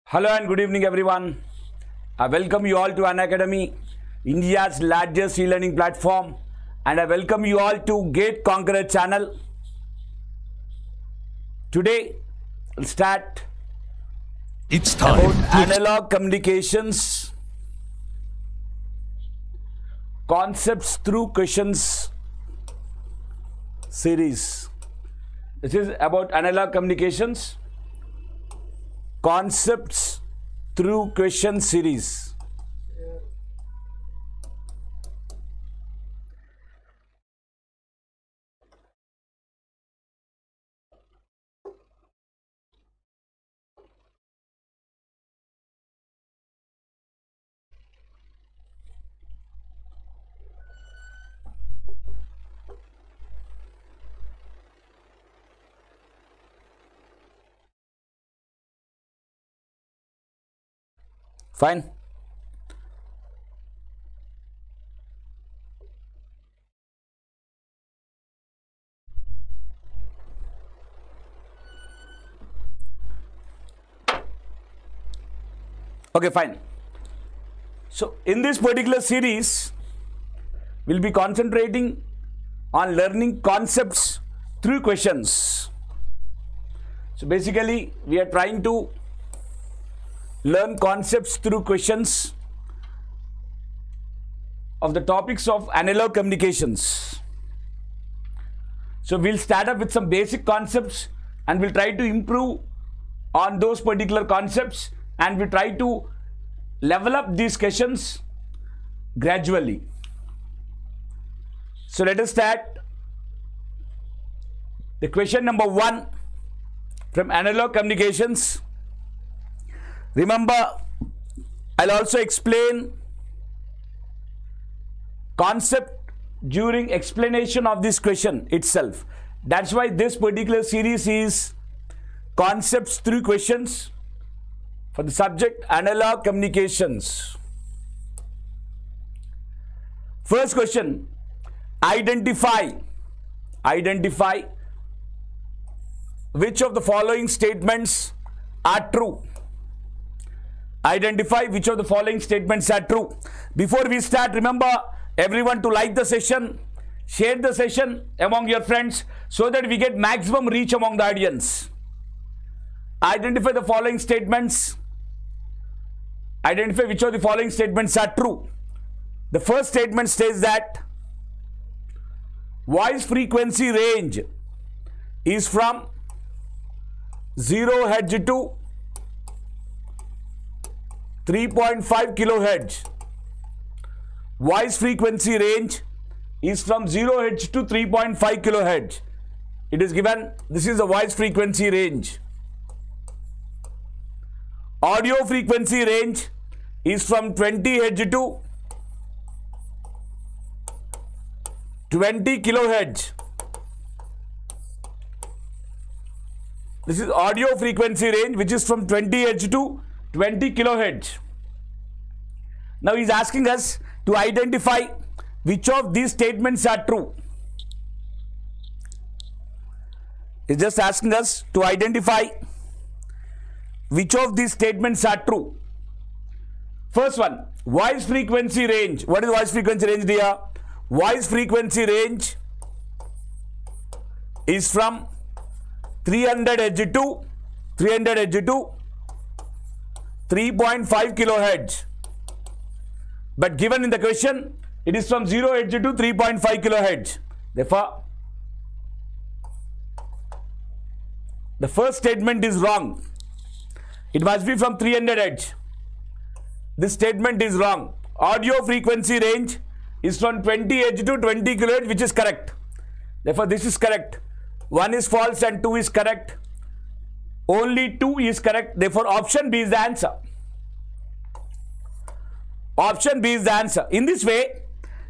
Hello and good evening everyone. I welcome you all to Unacademy, India's largest e-learning platform, and I welcome you all to Gate Conqueror channel. Today we'll start It's time. about analog communications, concepts through questions series. This is about analog communications, concepts through question series. Fine. Okay, fine. So in this particular series, we'll be concentrating on learning concepts through questions. So basically, we are trying to learn concepts through questions of the topics of analog communications. So we'll start up with some basic concepts and we'll try to improve on those particular concepts, and we try to level up these questions gradually. So let us start. The question number 1 from analog communications. Remember, I'll also explain concept during explanation of this question itself. That's why this particular series is concepts through questions for the subject analog communications. First question, identify which of the following statements are true. Identify which of the following statements are true. Before we start, remember everyone to like the session, share the session among your friends so that we get maximum reach among the audience. Identify the following statements. Identify which of the following statements are true. The first statement says that voice frequency range is from 0 Hz to 3.5 kilohertz. Voice frequency range is from 0 Hz to 3.5 kilohertz. It is given, this is the voice frequency range. Audio frequency range is from 20 Hz to 20 kilohertz. This is audio frequency range which is from 20 Hz to 20 kilohertz. Now he is asking us to identify which of these statements are true. He is just asking us to identify which of these statements are true. First one, voice frequency range. What is voice frequency range, dear? Voice frequency range is from 300 Hz to 3.5 kilohertz. But given in the question, it is from 0 Hz to 3.5 kilohertz. Therefore, the first statement is wrong. It must be from 300 Hz. This statement is wrong. Audio frequency range is from 20 Hz to 20 kilohertz, which is correct. Therefore, this is correct. 1 is false and 2 is correct. Only 2 is correct. Therefore, option B is the answer. Option B is the answer. In this way,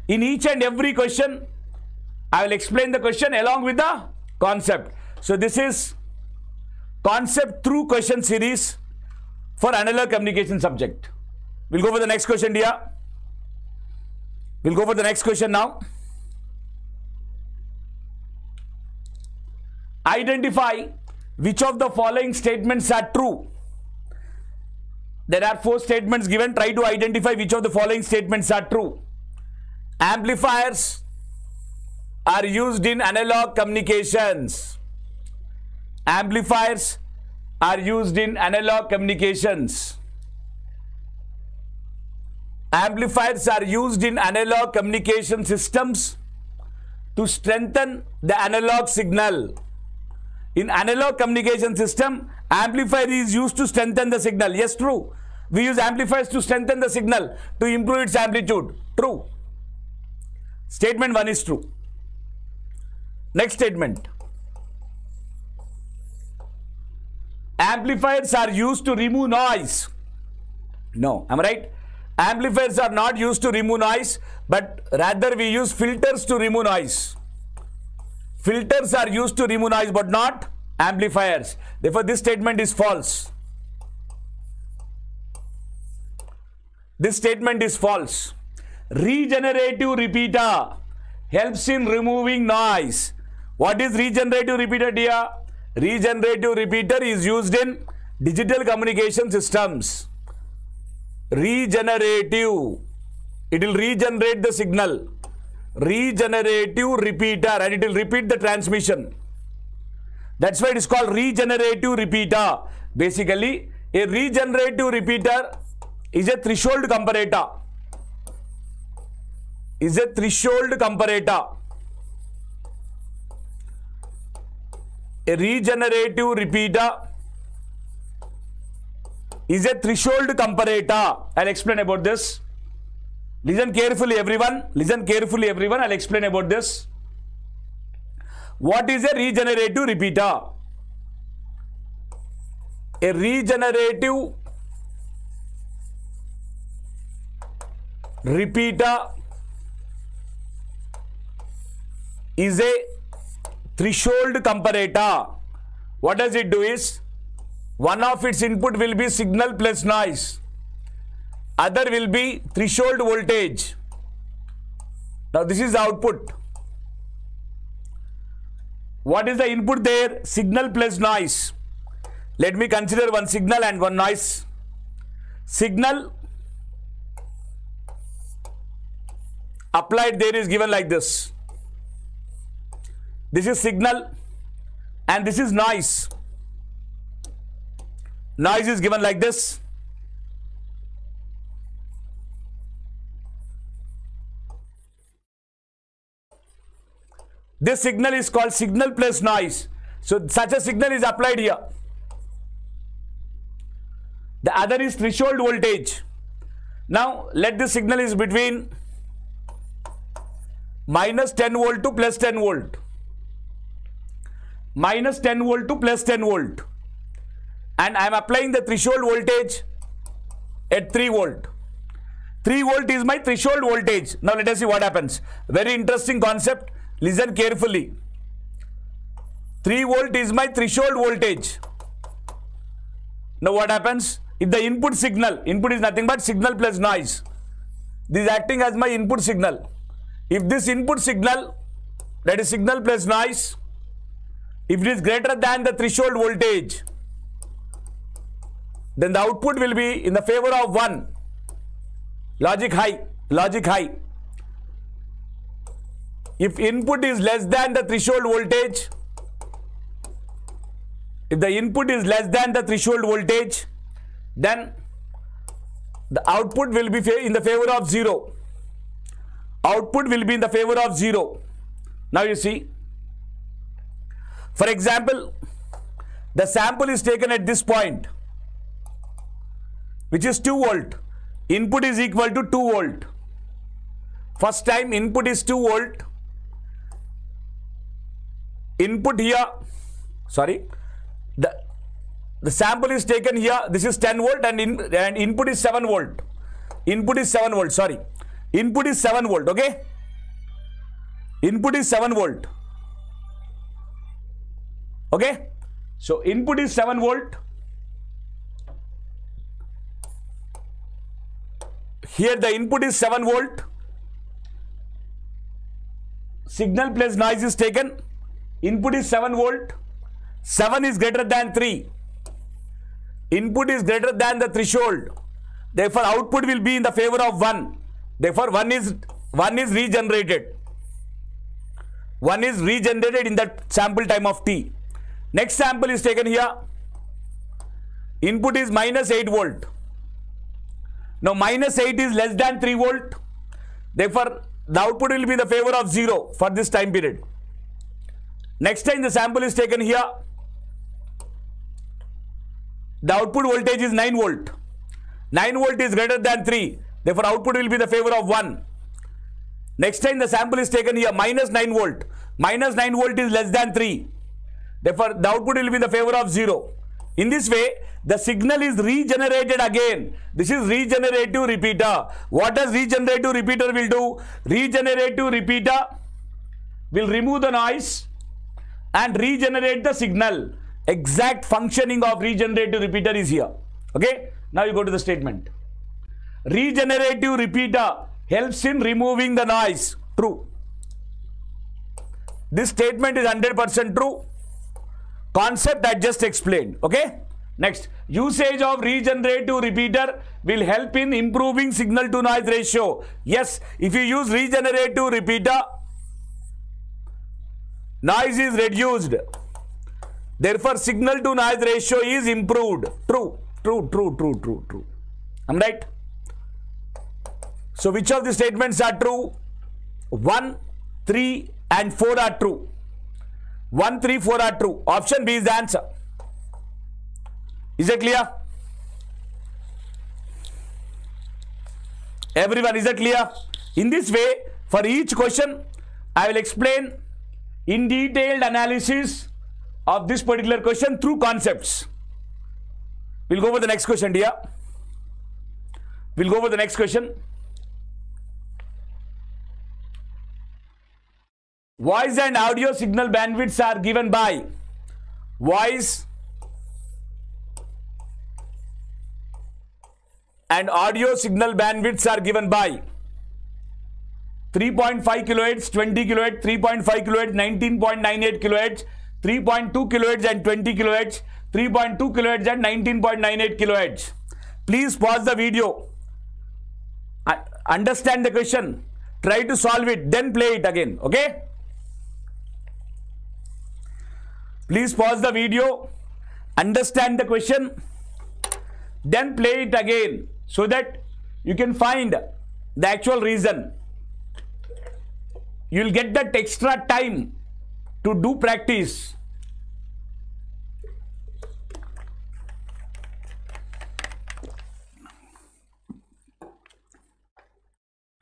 in each and every question, I will explain the question along with the concept. So this is concept through question series for analog communication subject. We'll go for the next question, dear. We'll go for the next question now. Identify which of the following statements are true. there are 4 statements given. Try to identify which of the following statements are true. Amplifiers are used in analog communications. Amplifiers are used in analog communications. Amplifiers are used in analog communication systems to strengthen the analog signal. In analog communication system, amplifier is used to strengthen the signal. Yes, true. We use amplifiers to strengthen the signal, to improve its amplitude. True. Statement 1 is true. Next statement. Amplifiers are used to remove noise. No, am I right? Amplifiers are not used to remove noise, but rather we use filters to remove noise. Filters are used to remove noise, but not amplifiers. Therefore, this statement is false. This statement is false. Regenerative repeater helps in removing noise. What is regenerative repeater, dear? Regenerative repeater is used in digital communication systems. Regenerative, it will regenerate the signal. Regenerative repeater, and it will repeat the transmission. That's why it is called regenerative repeater. Basically, a regenerative repeater is a threshold comparator. Is a threshold comparator. A regenerative repeater is a threshold comparator. I'll explain about this. Listen carefully, everyone. Listen carefully, everyone. I'll explain about this. What is a regenerative repeater? A regenerative repeater is a threshold comparator. What does it do is, one of its input will be signal plus noise. Other will be threshold voltage. Now this is the output. What is the input there? Signal plus noise. Let me consider one signal and one noise. Signal applied there is given like this. This is signal and this is noise. Noise is given like this. This signal is called signal plus noise. So such a signal is applied here. The other is threshold voltage. Now let this signal is between minus 10 volt to plus 10 volt. Minus 10 volt to plus 10 volt. And I am applying the threshold voltage at 3 volt. 3 volt is my threshold voltage. Now let us see what happens. Very interesting concept. Listen carefully. 3 volt is my threshold voltage. Now what happens? If the input signal, input is nothing but signal plus noise. This is acting as my input signal. If this input signal, that is signal plus noise, if it is greater than the threshold voltage, then the output will be in the favor of 1. Logic high. Logic high. If input is less than the threshold voltage, if the input is less than the threshold voltage, then the output will be in the favor of 0. Output will be in the favor of 0. Now you see, for example, the sample is taken at this point, which is 2 volt. Input is equal to 2 volt. First time input is 2 volt. Input here, sorry, the sample is taken here. This is 10 volt and input is 7 volt. Input is 7 volt, sorry. Input is 7 volt, okay? Input is 7 volt. Okay? So input is 7 volt. Here the input is 7 volt. Signal plus noise is taken. Input is 7 volt. 7 is greater than 3. Input is greater than the threshold. Therefore, output will be in the favor of 1. Therefore, 1 is regenerated. 1 is regenerated in that sample time of t. Next sample is taken here. Input is minus 8 volt. Now minus 8 is less than 3 volt. Therefore, the output will be in the favor of 0 for this time period. Next time the sample is taken here. The output voltage is 9 volt. 9 volt is greater than 3. Therefore, output will be in the favor of 1. Next time the sample is taken here, minus 9 volt. Minus 9 volt is less than 3. Therefore, the output will be in the favor of 0. In this way, the signal is regenerated again. This is regenerative repeater. What does regenerative repeater will do? Regenerative repeater will remove the noise and regenerate the signal. Exact functioning of regenerative repeater is here. Okay? Now you go to the statement. Regenerative repeater helps in removing the noise. True. This statement is 100% true. Concept I just explained. Okay? Next, usage of regenerative repeater will help in improving signal to noise ratio. Yes, if you use regenerative repeater, noise is reduced. Therefore, signal to noise ratio is improved. True, true, true, true, true, true. Am I right? So, which of the statements are true? 1, 3 and 4 are true. 1, 3, 4 are true. Option B is the answer. Is it clear? Everyone, is it clear? In this way, for each question, I will explain in detailed analysis of this particular question through concepts. We'll go over the next question, dear. We'll go over the next question. Voice and audio signal bandwidths are given by voice and audio signal bandwidths are given by 3.5 kHz, 20 kHz, 3.5 kHz, 19.98 kHz, 3.2 kHz and 20 kHz, 3.2 kHz and 19.98 kHz. Please pause the video. Understand the question. Try to solve it. Then play it again. Okay? Please pause the video. Understand the question. Then play it again so that you can find the actual reason. You will get that extra time to do practice.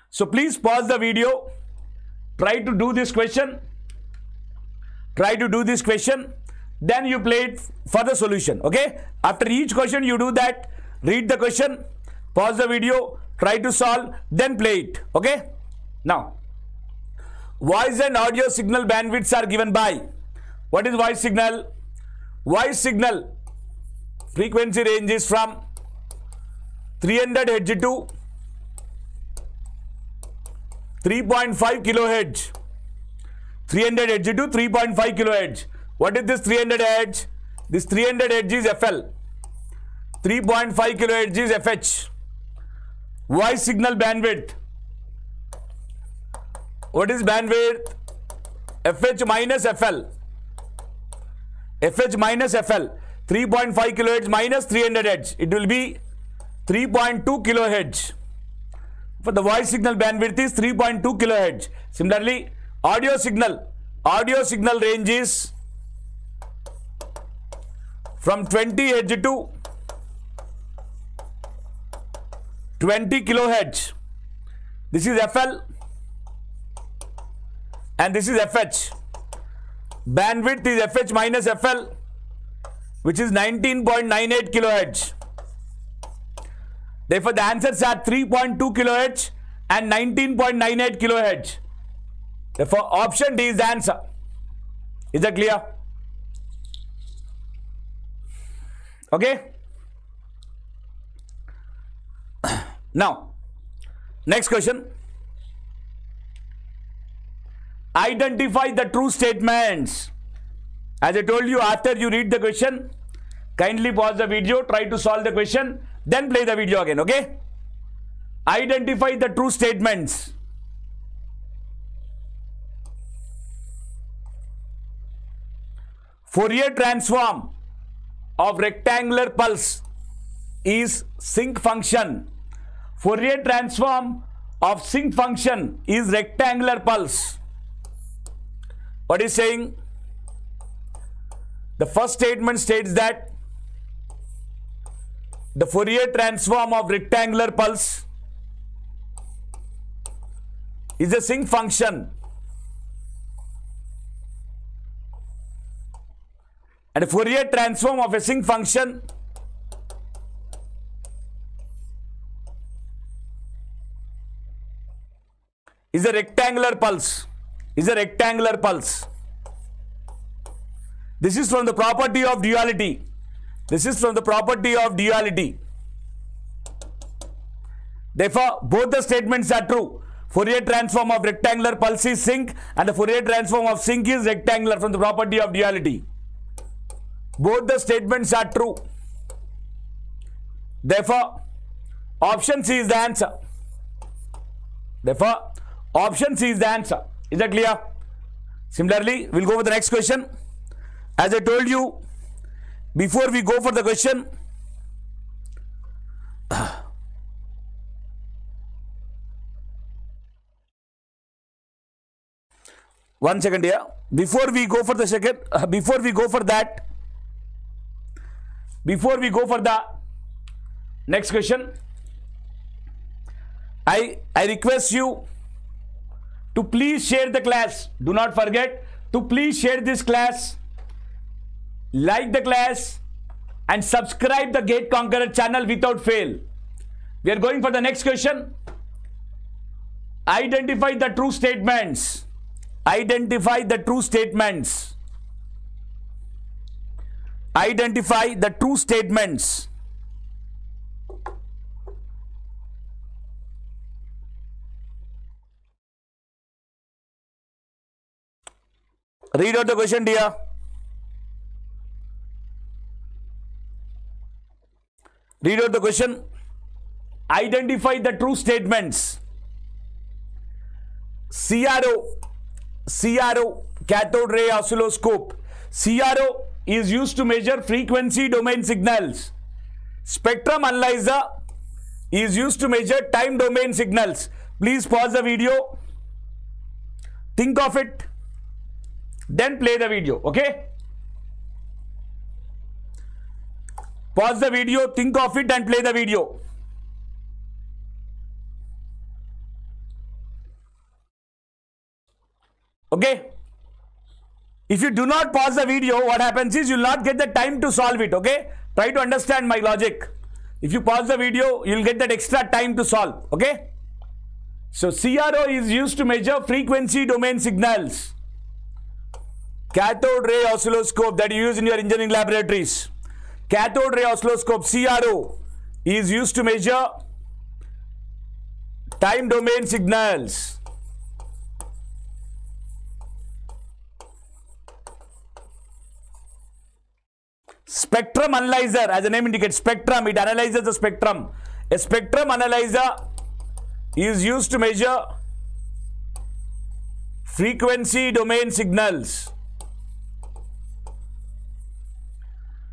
So please pause the video. Try to do this question. Try to do this question. Then you play it for the solution. Okay? After each question you do that. Read the question. Pause the video. Try to solve. Then play it. Okay? Now, voice and audio signal bandwidths are given by. What is voice signal? Voice signal frequency range is from 300 Hz to 3.5 kHz. 300 Hz to 3.5 kHz. What is this 300 Hz? This 300 Hz is FL. 3.5 kHz is FH. Voice signal bandwidth. What is bandwidth? FH minus FL. FH minus FL. 3.5 kHz minus 300 Hz. It will be 3.2 kHz. For the voice signal bandwidth is 3.2 kHz. Similarly, audio signal range is from 20 Hz to 20 kHz. This is FL and this is FH. Bandwidth is FH minus FL, which is 19.98 kHz. Therefore, the answers are 3.2 kHz and 19.98 kHz. Therefore, option D is the answer. Is that clear? Okay? Now, next question. Identify the true statements. As I told you, after you read the question, kindly pause the video, try to solve the question, then play the video again. Okay? Identify the true statements. Fourier transform of rectangular pulse is sinc function. Fourier transform of sinc function is rectangular pulse. What is saying? The first statement states that the Fourier transform of rectangular pulse is a sinc function, and a Fourier transform of a sinc function is a rectangular pulse. Is a rectangular pulse. This is from the property of duality. This is from the property of duality. Therefore, both the statements are true. Fourier transform of rectangular pulse is sinc, and the Fourier transform of sinc is rectangular from the property of duality. Both the statements are true. Therefore, option C is the answer. Therefore, option C is the answer. Is that clear? Similarly, we'll go for the next question. As I told you, before we go for the question, one second here. Before we go for the second, before we go for the next question, I request you to please share the class. Do not forget to please share this class, like the class, and subscribe the Gate Conqueror channel without fail. We are going for the next question. Identify the true statements. Identify the true statements. Identify the true statements. Read out the question, dear. Read out the question. Identify the true statements. CRO, cathode ray oscilloscope. CRO is used to measure frequency domain signals. Spectrum analyzer is used to measure time domain signals. Please pause the video, think of it, then play the video. Okay? Pause the video, think of it, and play the video. Okay? If you do not pause the video, what happens is you will not get the time to solve it. Okay? Try to understand my logic. If you pause the video, you will get that extra time to solve. Okay? So CRO is used to measure frequency domain signals. Cathode ray oscilloscope that you use in your engineering laboratories. Cathode ray oscilloscope, CRO, is used to measure time domain signals. Spectrum analyzer, as the name indicates, spectrum, it analyzes the spectrum. A spectrum analyzer is used to measure frequency domain signals.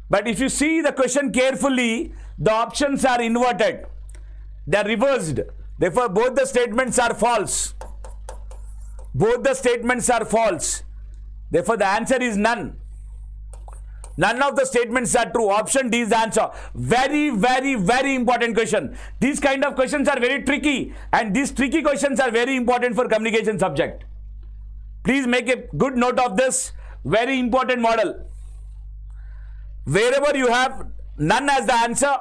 But if you see the question carefully, the options are inverted. They are reversed. Therefore, both the statements are false. Both the statements are false. Therefore, the answer is none. None of the statements are true. Option D is the answer. Very, very, very important question. These kind of questions are very tricky, and these tricky questions are very important for communication subject. Please make a good note of this. Very important model. Wherever you have none as the answer,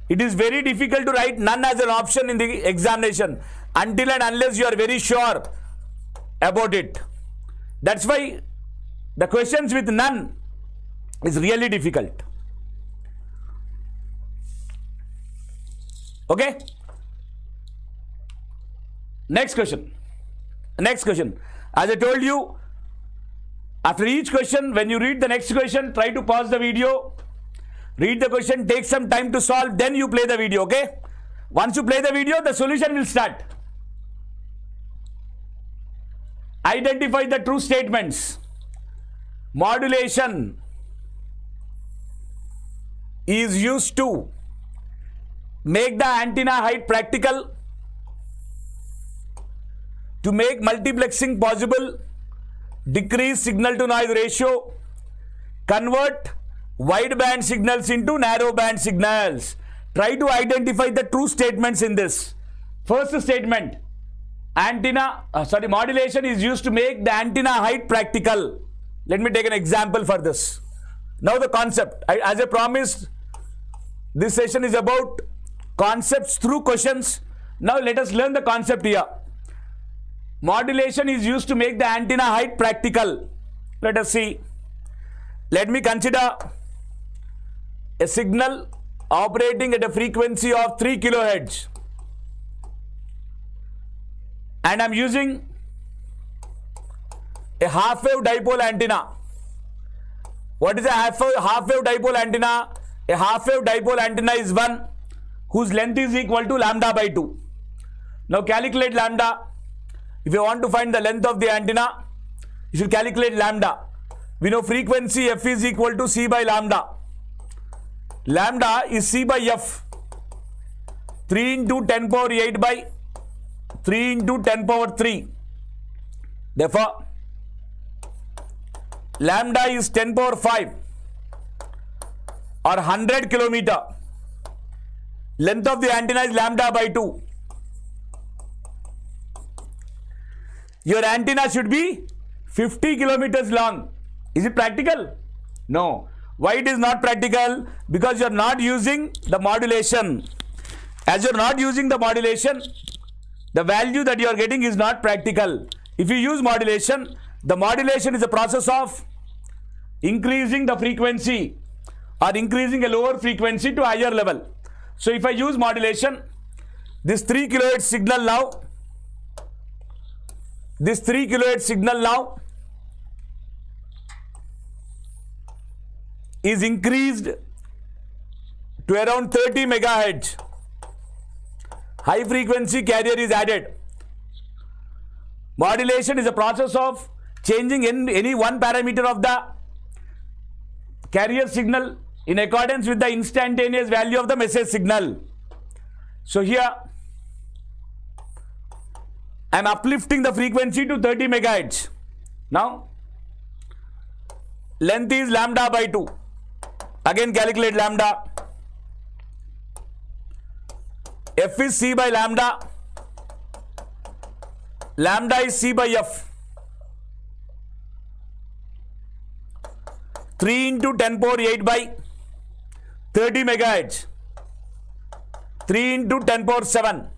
it is very difficult to write none as an option in the examination until and unless you are very sure about it. That's why the questions with none is really difficult. Okay? Next question. Next question. As I told you, after each question, when you read the next question, try to pause the video, read the question, take some time to solve, then you play the video. Okay? Once you play the video, the solution will start. Identify the true statements. Modulation is used to make the antenna height practical, to make multiplexing possible, decrease signal to noise ratio, convert wideband signals into narrow band signals. Try to identify the true statements in this. First statement, modulation is used to make the antenna height practical. Let me take an example for this. Now the concept, as I promised, this session is about concepts through questions. Now let us learn the concept here. Modulation is used to make the antenna height practical. Let us see. Let me consider a signal operating at a frequency of 3 kilohertz, and I'm using a half-wave dipole antenna. What is a half-wave dipole antenna? A half-wave dipole antenna is one whose length is equal to lambda by 2. Now calculate lambda. If you want to find the length of the antenna, you should calculate lambda. We know frequency f is equal to c by lambda. Lambda is c by f. 3 into 10 power 8 by 3 into 10 power 3. Therefore, lambda is 10 power 5 or 100 kilometer. Length of the antenna is lambda by 2. Your antenna should be 50 kilometers long. Is it practical? No. Why it is not practical? Because you are not using the modulation. As you are not using the modulation, the value that you are getting is not practical. If you use modulation, the modulation is a process of increasing the frequency or increasing a lower frequency to a higher level. So if I use modulation, this 3 kilohertz signal now, is increased to around 30 megahertz. High frequency carrier is added. Modulation is a process of changing any one parameter of the carrier signal in accordance with the instantaneous value of the message signal. So here I am uplifting the frequency to 30 megahertz. Now length is lambda by 2. Again calculate lambda. F is c by lambda. Lambda is c by f. 3 into 10 power 8 by 30 megahertz. 3 into 10 power 7.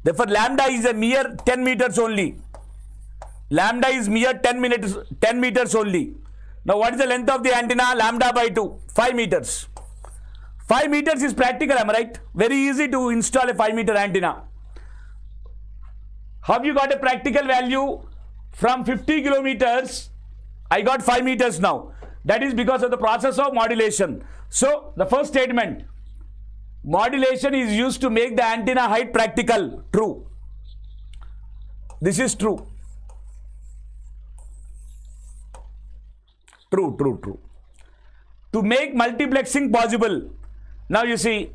Therefore, lambda is a mere 10 meters only. Lambda is mere 10 meters only. Now, what is the length of the antenna? Lambda by 2, 5 meters. 5 meters is practical, am I right? Very easy to install a 5 meter antenna. Have you got a practical value from 50 kilometers? I got 5 meters now. That is because of the process of modulation. So, the first statement, modulation is used to make the antenna height practical. True. This is true. True. To make multiplexing possible. Now you see,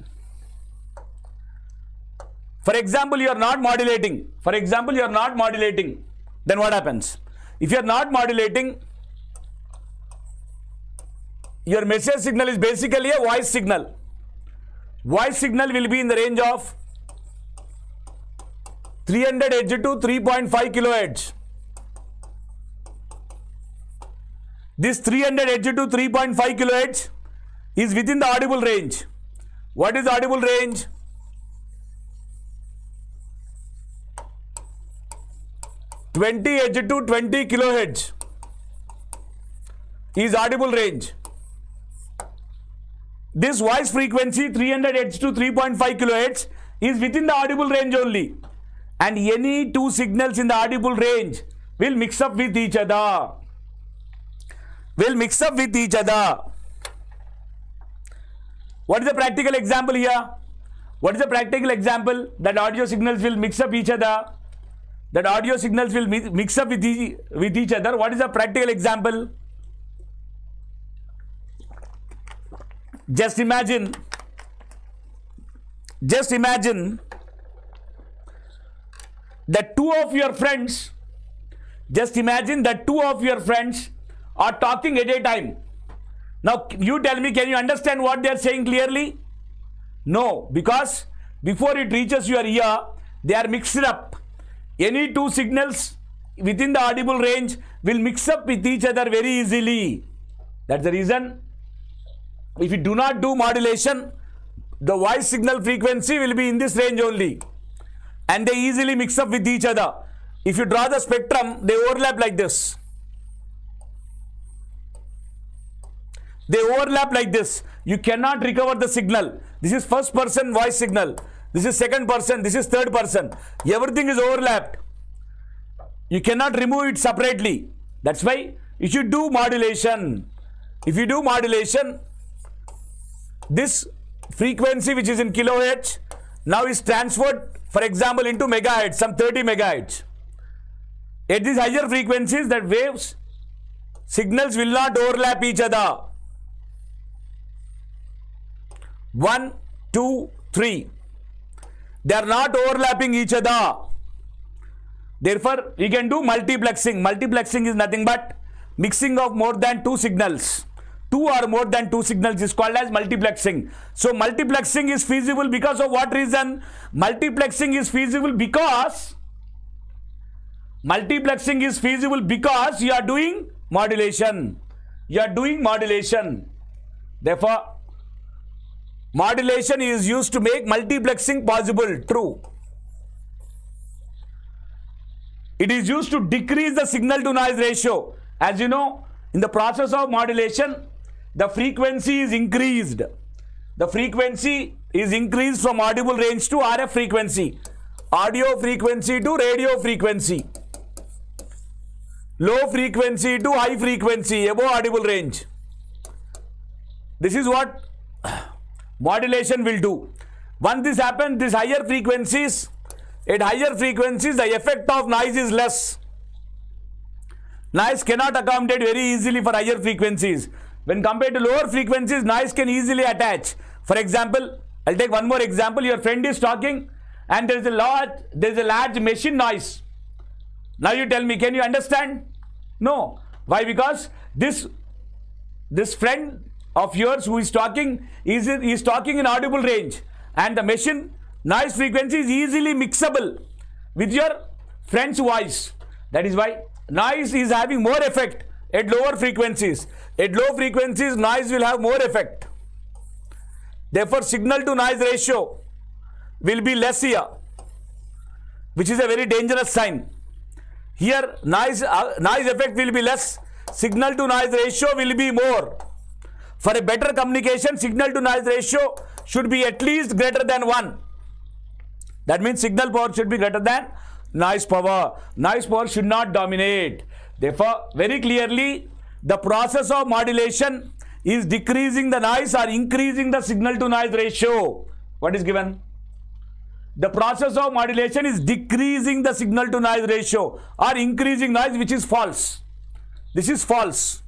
for example, you are not modulating. Then what happens? If you are not modulating, your message signal is basically a voice signal. Voice signal will be in the range of 300 Hz to 3.5 kilohertz. This 300 Hz to 3.5 kilohertz is within the audible range. What is audible range? (20 Hz to 20 kilohertz) is audible range. This voice frequency 300 Hz to 3.5 kilohertz is within the audible range only, and any two signals in the audible range will mix up with each other. What is the practical example here? What is a practical example? That audio signals will mix up each other. That audio signals will mix up with each other. What is a practical example? Just imagine that two of your friends are talking at a time. Now you tell me, can you understand what they are saying clearly? No, because before it reaches your ear, they are mixed up. Any two signals within the audible range will mix up with each other very easily. That's the reason, if you do not do modulation, the voice signal frequency will be in this range only, and they easily mix up with each other. If you draw the spectrum, they overlap like this. They overlap like this. You cannot recover the signal. This is first person voice signal. This is second person. This is third person. Everything is overlapped. You cannot remove it separately. That's why you should do modulation. If you do modulation, this frequency which is in kilohertz now is transferred, for example, into megahertz, some 30 megahertz. At these higher frequencies, that waves, signals will not overlap each other. 1, 2, 3. They are not overlapping each other. Therefore, we can do multiplexing. Multiplexing is nothing but mixing of more than two signals. Two or more than two signals is called as multiplexing. So multiplexing is feasible because of what reason? Multiplexing is feasible because you are doing modulation. Therefore, modulation is used to make multiplexing possible. True. It is used to decrease the signal to noise ratio. As you know, in the process of modulation, the frequency is increased. The frequency is increased from audible range to RF frequency, audio frequency to radio frequency, low frequency to high frequency, above audible range. This is what modulation will do. Once this happens, at higher frequencies, the effect of noise is less. Noise cannot accommodate very easily for higher frequencies. When compared to lower frequencies, noise can easily attach. For example, I'll take one more example. Your friend is talking and there is a large machine noise. Now you tell me, can you understand? No. Why? Because this friend of yours who is talking is talking in audible range, and the machine noise frequency is easily mixable with your friend's voice. That is why noise is having more effect at lower frequencies. At low frequencies, noise will have more effect. Therefore, signal to noise ratio will be less here, which is a very dangerous sign. Here, noise effect will be less. Signal to noise ratio will be more. For a better communication, signal to noise ratio should be at least greater than 1. That means signal power should be greater than noise power. Noise power should not dominate. Therefore, very clearly, the process of modulation is decreasing the noise or increasing the signal to noise ratio. What is given? The process of modulation is decreasing the signal to noise ratio or increasing noise, which is false. This is false.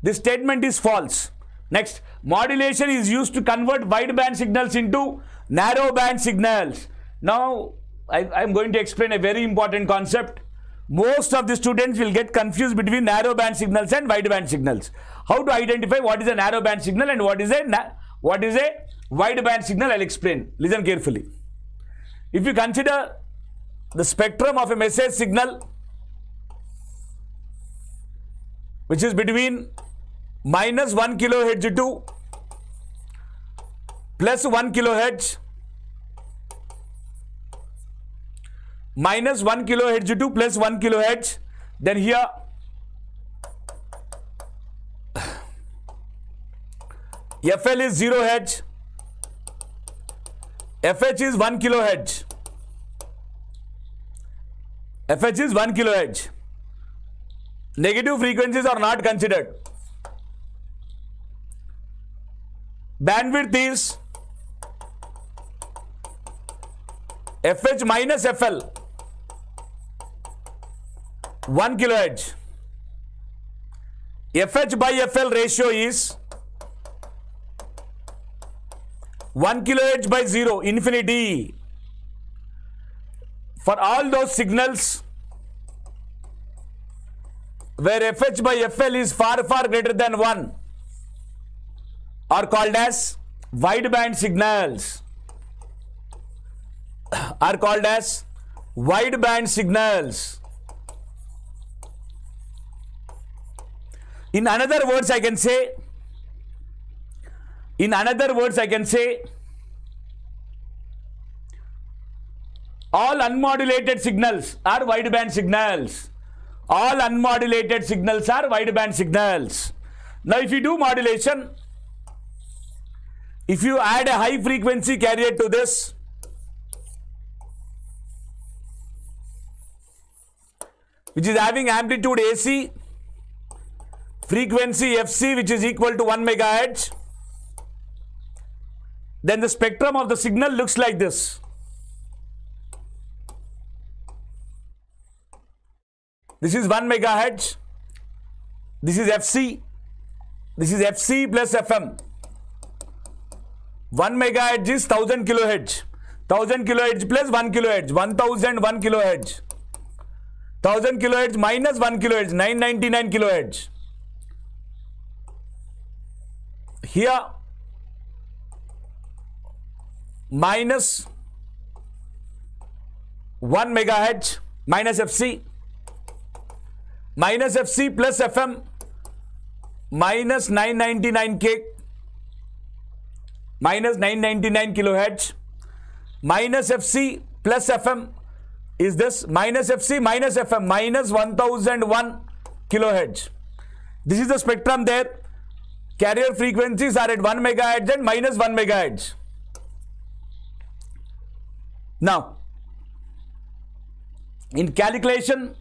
This statement is false. Next, modulation is used to convert wideband signals into narrow band signals. Now, I am going to explain a very important concept. Most of the students will get confused between narrow band signals and wideband signals. How to identify what is a narrow band signal and what is a wideband signal? I'll explain. Listen carefully. If you consider the spectrum of a message signal, which is between -1 kilohertz to +1 kilohertz, -1 kilohertz to +1 kilohertz, then here FL is 0 hertz, FH is 1 kilohertz, FH is 1 kilohertz. Negative frequencies are not considered. bandwidth is FH minus FL 1 kilohertz. FH by FL ratio is 1 kilohertz by 0, infinity. For all those signals where FH by FL is far greater than 1 are called as wideband signals. Are called as wideband signals. In another words, I can say, all unmodulated signals are wideband signals. All unmodulated signals are wideband signals. Now, if you do modulation, if you add a high frequency carrier to this, which is having amplitude AC, frequency FC, which is equal to 1 megahertz, then the spectrum of the signal looks like this. This is 1 megahertz. This is FC. This is FC plus FM. 1 megahertz is 1000 kilohertz. 1000 kilohertz plus 1 kilohertz. 1001 kilohertz. 1000 kilohertz minus 1 kilohertz. 999 kilohertz. Here minus 1 megahertz minus FC. Minus FC plus FM minus 999K minus 999 kilohertz. Minus FC plus FM is this, minus FC minus FM minus 1001 kilohertz. This is the spectrum there. Carrier frequencies are at 1 megahertz and minus 1 megahertz. Now, in calculation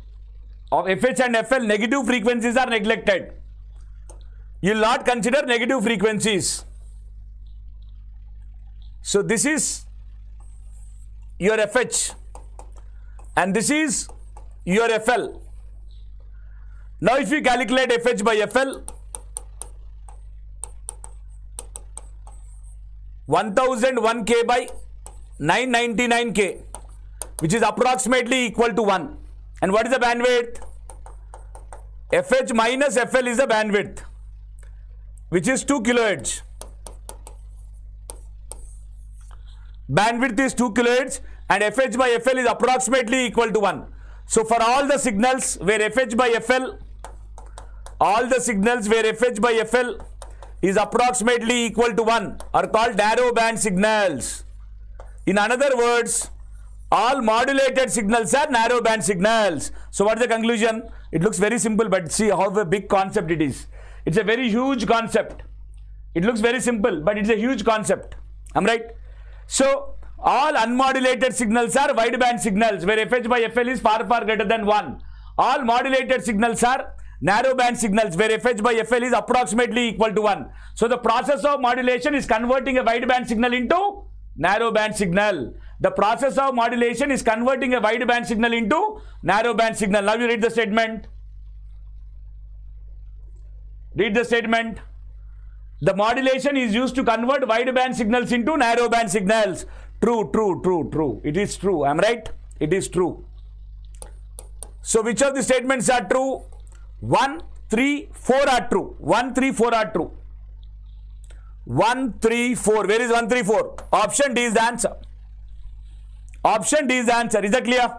of FH and FL, negative frequencies are neglected. You will not consider negative frequencies. So this is your FH and this is your FL. Now if you calculate FH by FL, 1001K by 999K, which is approximately equal to 1. And what is the bandwidth? FH minus FL is the bandwidth, which is 2 kilohertz. Bandwidth is 2 kilohertz and FH by FL is approximately equal to 1. So for all the signals where FH by FL, is approximately equal to 1 are called narrow band signals. In other words, all modulated signals are narrow band signals. So what is the conclusion? It looks very simple, but see how a big concept it is. It's a very huge concept. It looks very simple, but it's a huge concept. I'm right? So all unmodulated signals are wideband signals where FH by FL is far greater than 1. All modulated signals are narrow band signals where FH by FL is approximately equal to 1. So the process of modulation is converting a wideband signal into narrow band signal. The process of modulation is converting a wideband signal into narrow band signal. Now you read the statement. Read the statement. The modulation is used to convert wideband signals into narrow band signals. True, true, true, true. It is true. I'm right. It is true. So which of the statements are true? 1, 3, 4 are true. 1, 3, 4 are true. 1, 3, 4. Where is 1, 3, 4? Option D is the answer. Option D is the answer. Is that clear?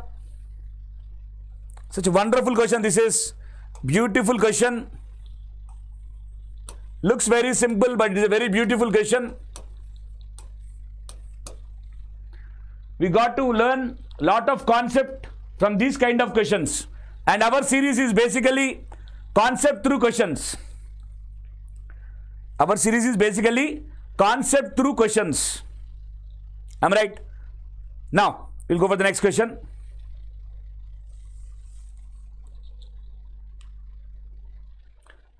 Such a wonderful question. This is beautiful question. Looks very simple, but it is a very beautiful question. We got to learn a lot of concept from these kind of questions. And our series is basically concept through questions. Our series is basically concept through questions. Am I right? Now, we'll go for the next question.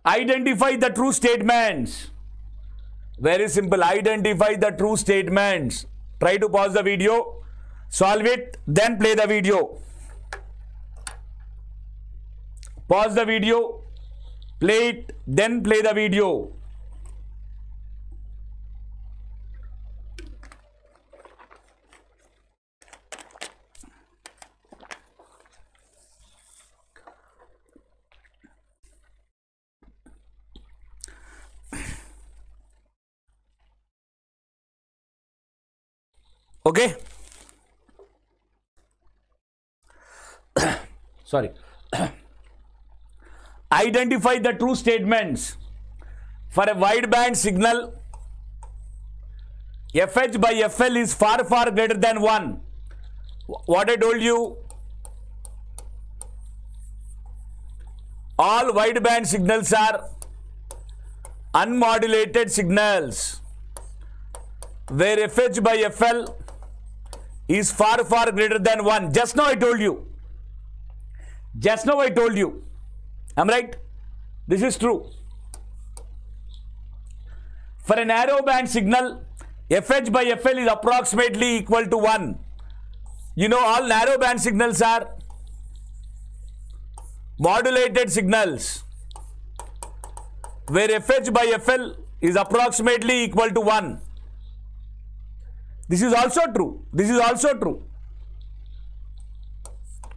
Identify the true statements. Very simple. Identify the true statements. Try to pause the video, solve it, then play the video. Pause the video, play it, then play the video. Okay. Sorry. Identify the true statements. For a wideband signal, FH by FL is far, far greater than 1. What I told you, all wideband signals are unmodulated signals, where FH by FL is far, far greater than 1. Just now I told you. Just now I told you. Am I right? This is true. For a narrow band signal, FH by FL is approximately equal to 1. You know, all narrow band signals are modulated signals, where FH by FL is approximately equal to 1. This is also true. This is also true.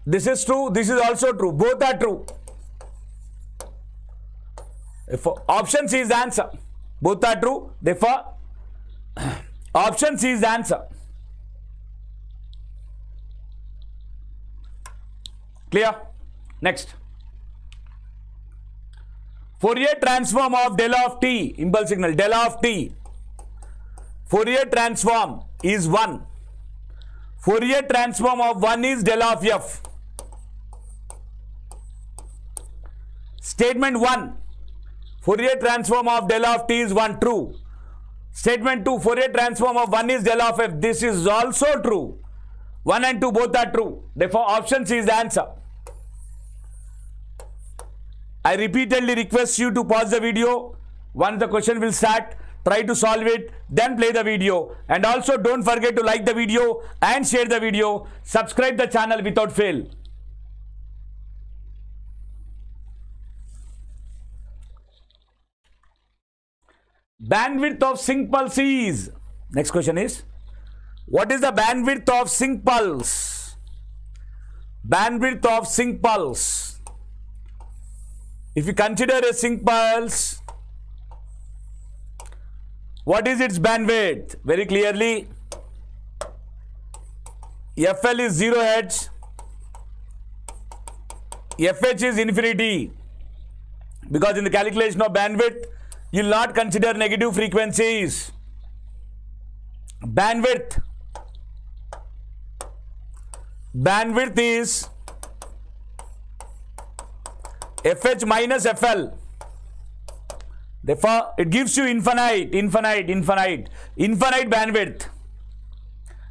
This is true. This is also true. Both are true. If option C is the answer. Both are true. Therefore, option C is the answer. Clear? Next. Fourier transform of del of t, impulse signal, del of t. Fourier transform is 1. Fourier transform of 1 is del of f. Statement 1. Fourier transform of del of t is 1, true. Statement 2. Fourier transform of 1 is del of f. This is also true. 1 and 2 both are true. Therefore, option C is the answer. I repeatedly request you to pause the video. Once the question will start, try to solve it, then play the video. And also don't forget to like the video and share the video. Subscribe the channel without fail. Bandwidth of sync pulse is. Next question is, what is the bandwidth of sync pulse? Bandwidth of sync pulse. If you consider a sync pulse, what is its bandwidth? Very clearly, FL is 0 Hz, FH is infinity. Because in the calculation of bandwidth, you will not consider negative frequencies. Bandwidth is FH minus FL. Therefore, it gives you infinite bandwidth.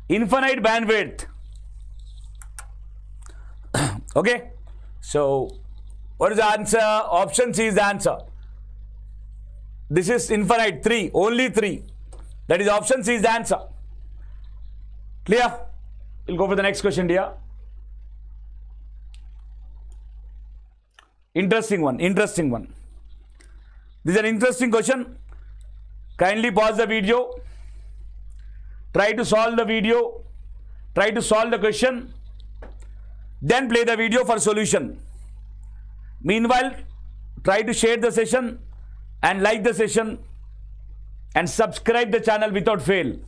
Infinite bandwidth. Okay. So, what is the answer? Option C is the answer. This is infinite, 3, only 3. That is option C is the answer. Clear? We'll go for the next question, dear. Interesting one. This is an interesting question. Kindly pause the video. Try to solve the video. Try to solve the question. Then play the video for solution. Meanwhile, try to share the session and like the session and subscribe the channel without fail.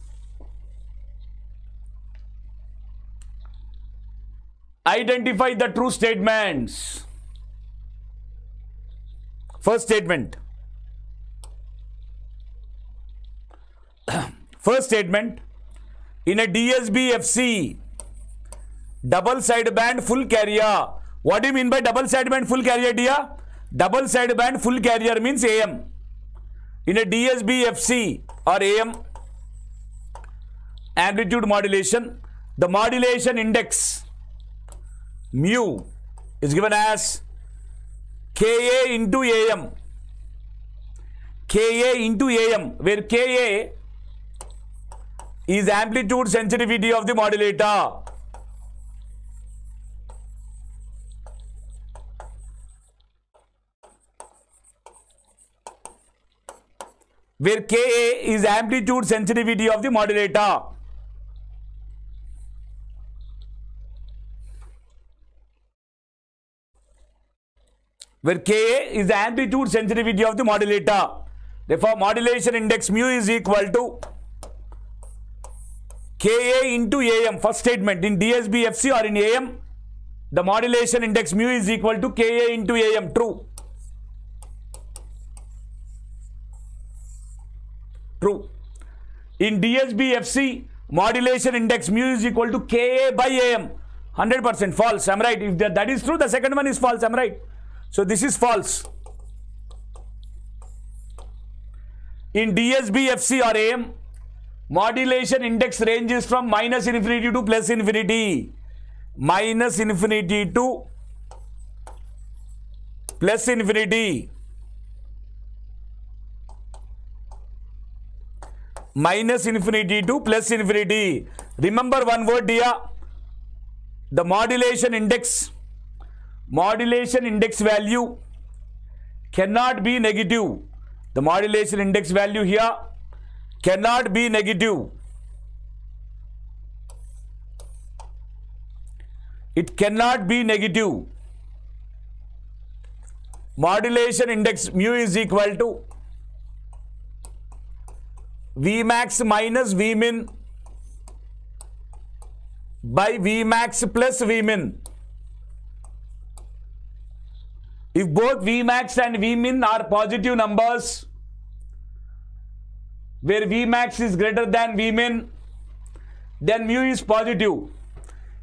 Identify the true statements. First statement. First statement. In a DSB FC, double sideband full carrier. What do you mean by double sideband full carrier, dear? Double sideband full carrier means AM. In a DSB FC or AM amplitude modulation, the modulation index mu is given as Ka into AM. Ka into AM, where Ka is amplitude sensitivity of the modulator. Where Ka is amplitude sensitivity of the modulator. Where Ka is the amplitude sensitivity of the modulator. Therefore, modulation index mu is equal to Ka into AM. First statement in DSB FC or in AM, the modulation index mu is equal to Ka into AM. True. True. In DSB FC, modulation index mu is equal to Ka by AM. 100% false. I'm right. If that is true, the second one is false. I'm right. So this is false. In DSB FC or AM, modulation index ranges from minus infinity to plus infinity. Minus infinity to plus infinity. Minus infinity to plus infinity. Remember one word here. The modulation index value cannot be negative. The modulation index value here cannot be negative. It cannot be negative. Modulation index mu is equal to Vmax minus Vmin by Vmax plus Vmin. If both Vmax and Vmin are positive numbers, where Vmax is greater than Vmin, then mu is positive.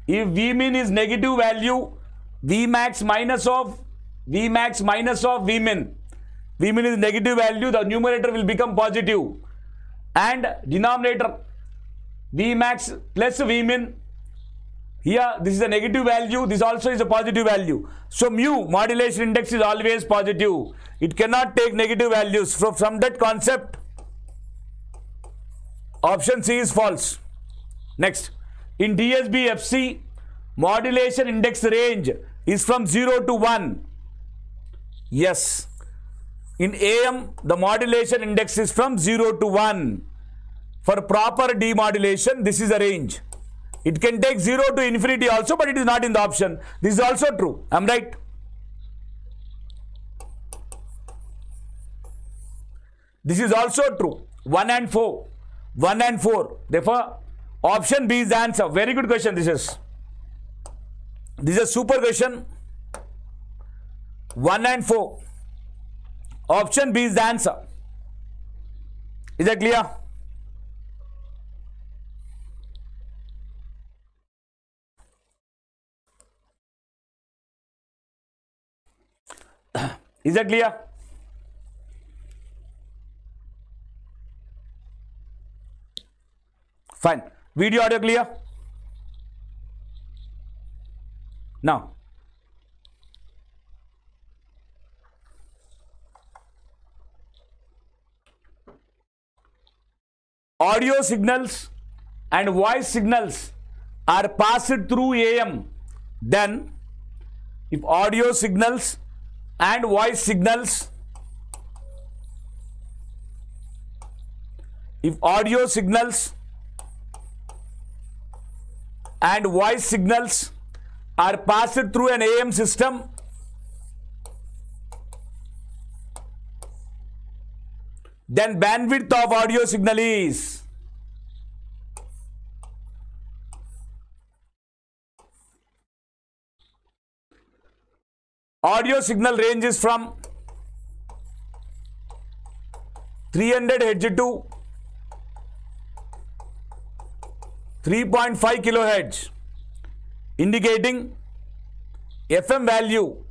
If Vmin is negative value, Vmax minus of Vmin. Vmin is negative value, the numerator will become positive. And denominator Vmax plus Vmin. Here this is a negative value, this also is a positive value. So mu, modulation index, is always positive. It cannot take negative values. From that concept, option C is false. Next, in DSB FC, modulation index range is from 0 to 1. Yes. In AM, the modulation index is from 0 to 1. For proper demodulation, this is a range. It can take 0 to infinity also, but it is not in the option. This is also true. I'm right. This is also true. 1 and 4. 1 and 4. Therefore, option B is the answer. Very good question this is. This is a super question. 1 and 4. Option B is the answer. Is that clear? Is that clear? Fine. Video, audio clear? Now, audio signals and voice signals are passed through AM. Then, if audio signals and voice signals, and voice signals are passed through an AM system, then bandwidth of audio signal is audio signal ranges from 300 Hz to 3.5 kHz, indicating FM value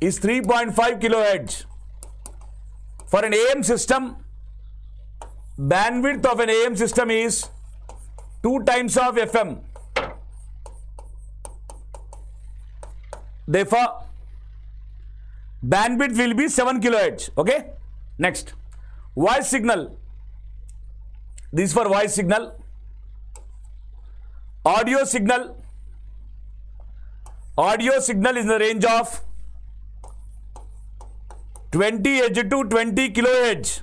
is 3.5 kHz. For an AM system, bandwidth of an AM system is 2 times of FM. Therefore, bandwidth will be 7 kHz. Okay? Next, voice signal. This is for voice signal. Audio signal. Audio signal is in the range of 20 Hz to 20 kHz.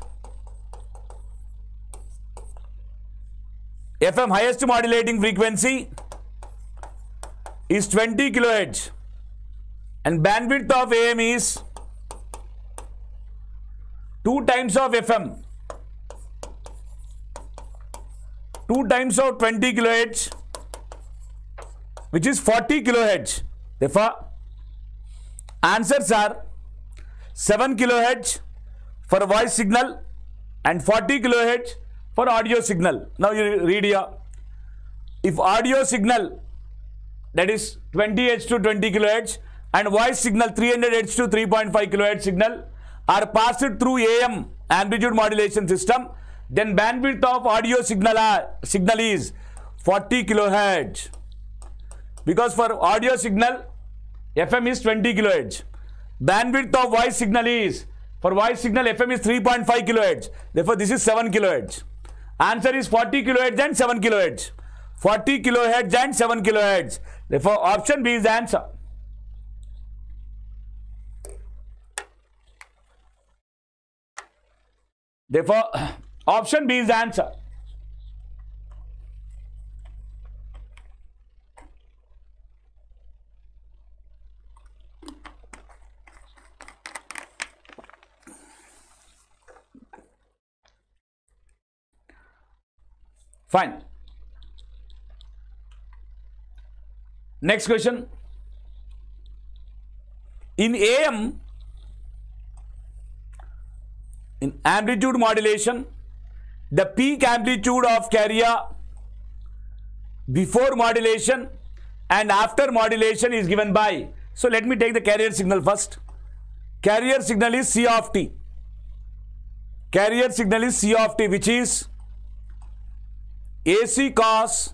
FM highest modulating frequency is 20 kHz and bandwidth of AM is 2 times of FM, 2 times of 20 kHz, which is 40 kHz. Therefore, answers are 7 kHz for voice signal and 40 kHz for audio signal. Now you read here. If audio signal, that is 20 Hz to 20 kHz, and voice signal 300 Hz to 3.5 kHz signal are passed through AM amplitude modulation system, then bandwidth of audio signal is 40 kHz. Because for audio signal, FM is 20 kHz. Bandwidth of voice signal is, for voice signal, FM is 3.5 kHz. Therefore, this is 7 kHz. Answer is 40 kHz and 7 kHz. 40 kHz and 7 kHz. Therefore, option B is the answer. Therefore, option B is the answer. Fine. Next question. In AM, in amplitude modulation, the peak amplitude of carrier before modulation and after modulation is given by. So let me take the carrier signal first. Carrier signal is C of t. Carrier signal is C of t, which is AC cos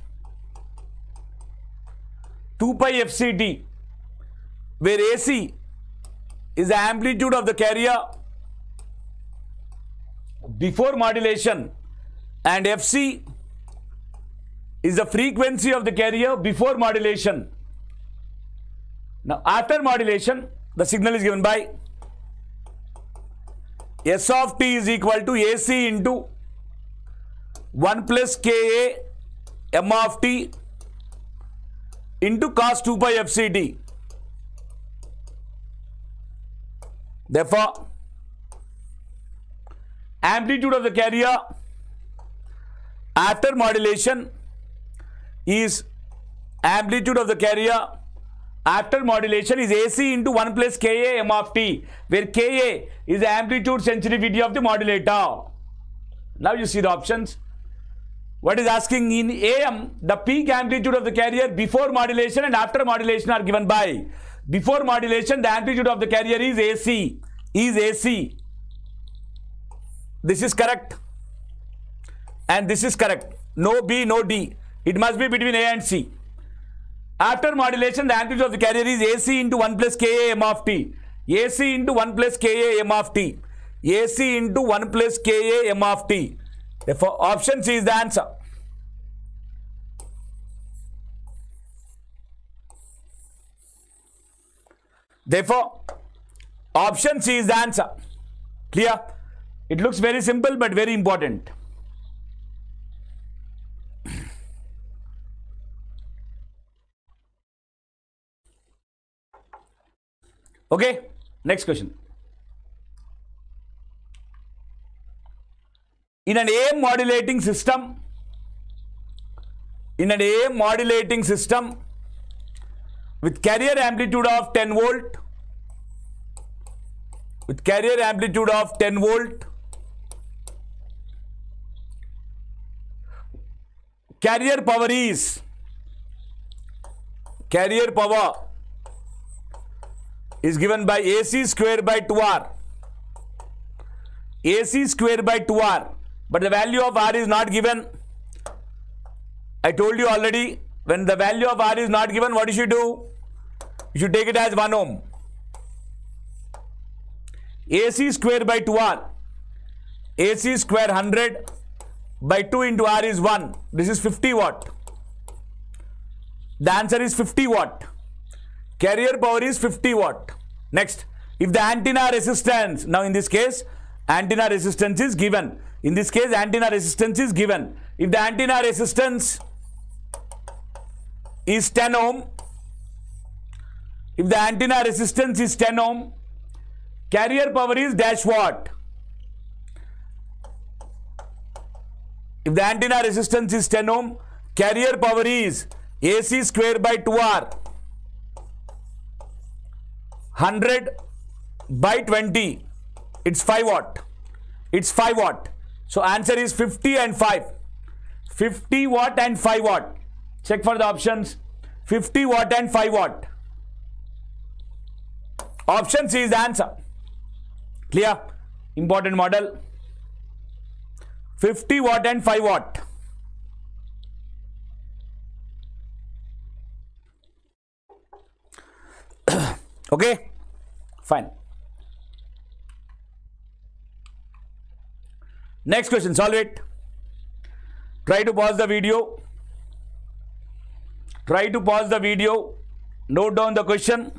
2 pi FCT, where AC is the amplitude of the carrier before modulation and FC is the frequency of the carrier before modulation. Now after modulation, the signal is given by S of t is equal to AC into 1 plus Ka M of t into cos 2 pi FCT. Therefore, amplitude of the carrier after modulation is amplitude of the carrier after modulation is AC into 1 plus Ka M of t, where Ka is the amplitude sensitivity of the modulator. Now you see the options. What is asking? In AM, the peak amplitude of the carrier before modulation and after modulation are given by. Before modulation, the amplitude of the carrier is AC. Is AC. This is correct. And this is correct. No B, no D. It must be between A and C. After modulation, the amplitude of the carrier is AC into 1 plus Ka M of t. AC into 1 plus Ka M of t. AC into 1 plus Ka M of t. Therefore, option C is the answer. Therefore, option C is the answer. Clear? It looks very simple but very important. Okay, next question. In an AM modulating system, with carrier amplitude of 10 volt, carrier power is given by AC square by 2R. AC square by 2R. But the value of R is not given. I told you already, when the value of R is not given, what you should do? You should take it as 1 ohm. AC square by 2R. AC square 100 by 2 into R is 1. This is 50 watt. The answer is 50 watt. Carrier power is 50 watt. Next, if the antenna resistance, now in this case, antenna resistance is given. In this case, antenna resistance is given. If the antenna resistance is 10 ohm, if the antenna resistance is 10 ohm, carrier power is dash watt. If the antenna resistance is 10 ohm, carrier power is AC square by 2R. 100 by 20, it's 5 watt. It's 5 watt. So answer is 50 and 5. 50 watt and 5 watt. Check for the options. 50 watt and 5 watt. Option C is the answer. Clear? Important model. 50 watt and 5 watt. Okay? Fine. Next question, solve it. Try to pause the video. Try to pause the video. Note down the question.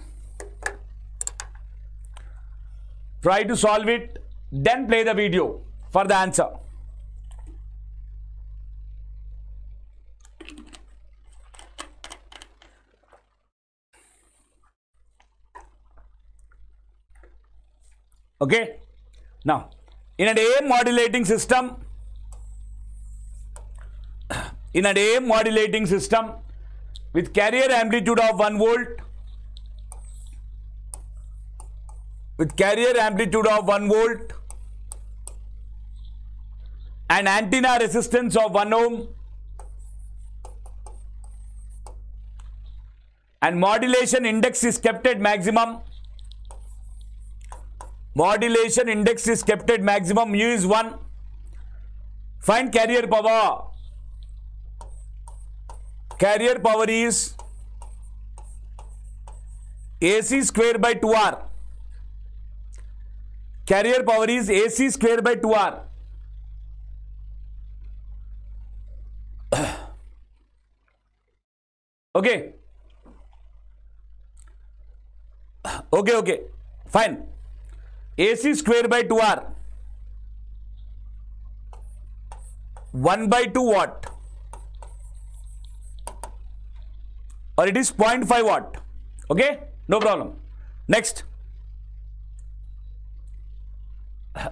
Try to solve it. Then play the video for the answer. Okay? Now, in an AM modulating system, with carrier amplitude of 1 volt, and antenna resistance of 1 ohm, and modulation index is kept at maximum. Modulation index is kept at maximum. Mu is 1. Find carrier power. Carrier power is AC square by 2R. Carrier power is AC square by 2R. Okay. Okay. Fine. AC square by 2R. 1 by 2 watt. Or it is 0.5 watt. Okay? No problem. Next.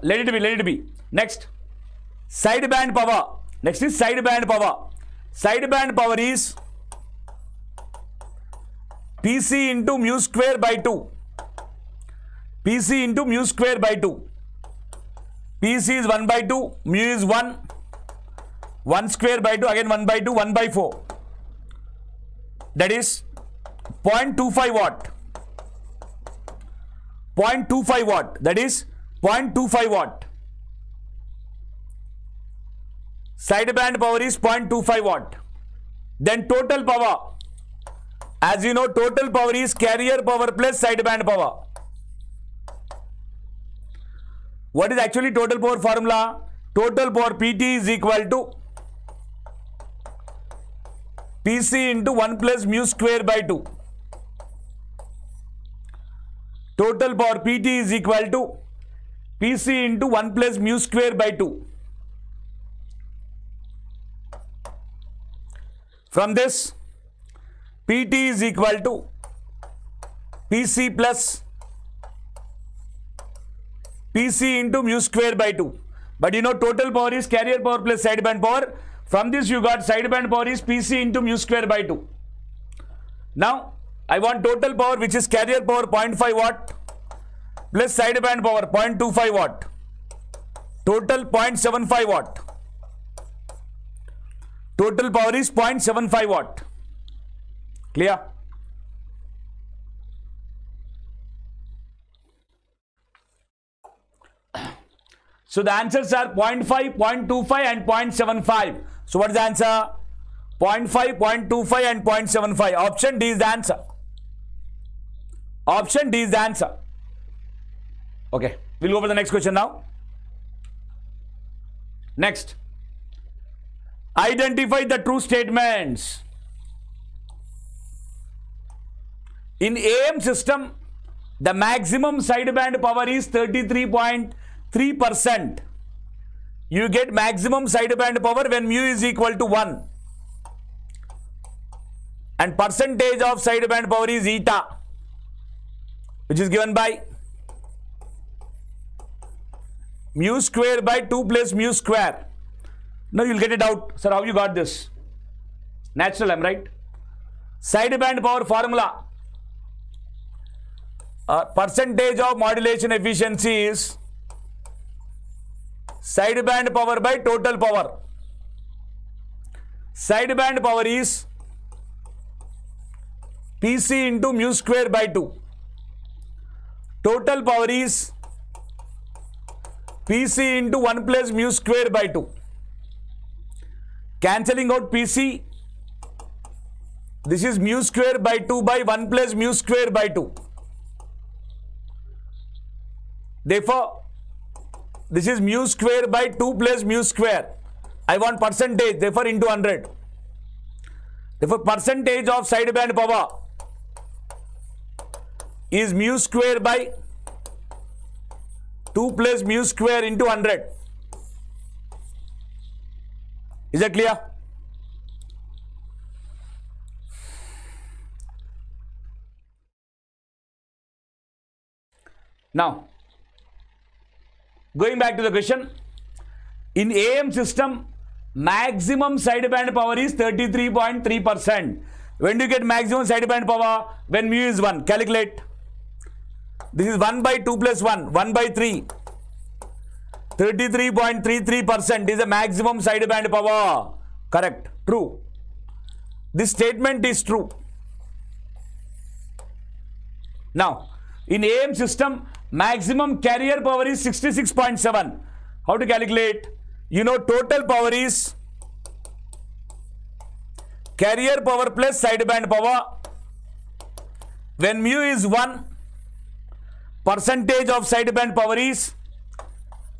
Let it be. Next. Sideband power. Next is sideband power. Sideband power is PC into mu square by 2. PC into mu square by 2. PC is 1 by 2. Mu is 1. 1 square by 2. Again 1 by 2. 1 by 4. That is 0.25 watt. 0.25 watt. That is 0.25 watt. Sideband power is 0.25 watt. Then total power. As you know, total power is carrier power plus sideband power. What is actually total power formula? Total power PT is equal to PC into 1 plus mu square by 2. Total power PT is equal to PC into 1 plus mu square by 2. From this, PT is equal to PC plus PC into mu square by 2. But you know total power is carrier power plus sideband power. From this you got sideband power is PC into mu square by 2. Now I want total power, which is carrier power 0.5 watt plus sideband power 0.25 watt. Total 0.75 watt. Total power is 0.75 watt. Clear? So the answers are 0.5, 0.25 and 0.75. So what is the answer? 0.5, 0.25 and 0.75. Option D is the answer. Option D is the answer. Okay, we'll go for the next question now. Next, identify the true statements. In AM system, the maximum sideband power is 33.3%. You get maximum sideband power when mu is equal to 1. And percentage of sideband power is eta, which is given by mu square by 2 plus mu square. Now you'll get it out. Sir, how you got this? Natural, I'm right. Sideband power formula. Percentage of modulation efficiency is sideband power by total power. Sideband power is PC into mu square by 2. Total power is PC into 1 plus mu square by 2. Cancelling out PC, this is mu square by 2 by 1 plus mu square by 2. Therefore, this is mu square by 2 plus mu square. I want percentage, therefore into 100. Therefore, percentage of sideband power is mu square by 2 plus mu square into 100. Is that clear? Now, going back to the question, in AM system, maximum sideband power is 33.3%. When do you get maximum sideband power? When mu is 1. Calculate. This is 1 by 2 plus 1, 1 by 3. 33.33% is the maximum sideband power. Correct. True. This statement is true. Now, in AM system, maximum carrier power is 66.7. How to calculate? You know, total power is carrier power plus sideband power. When mu is 1, percentage of sideband power is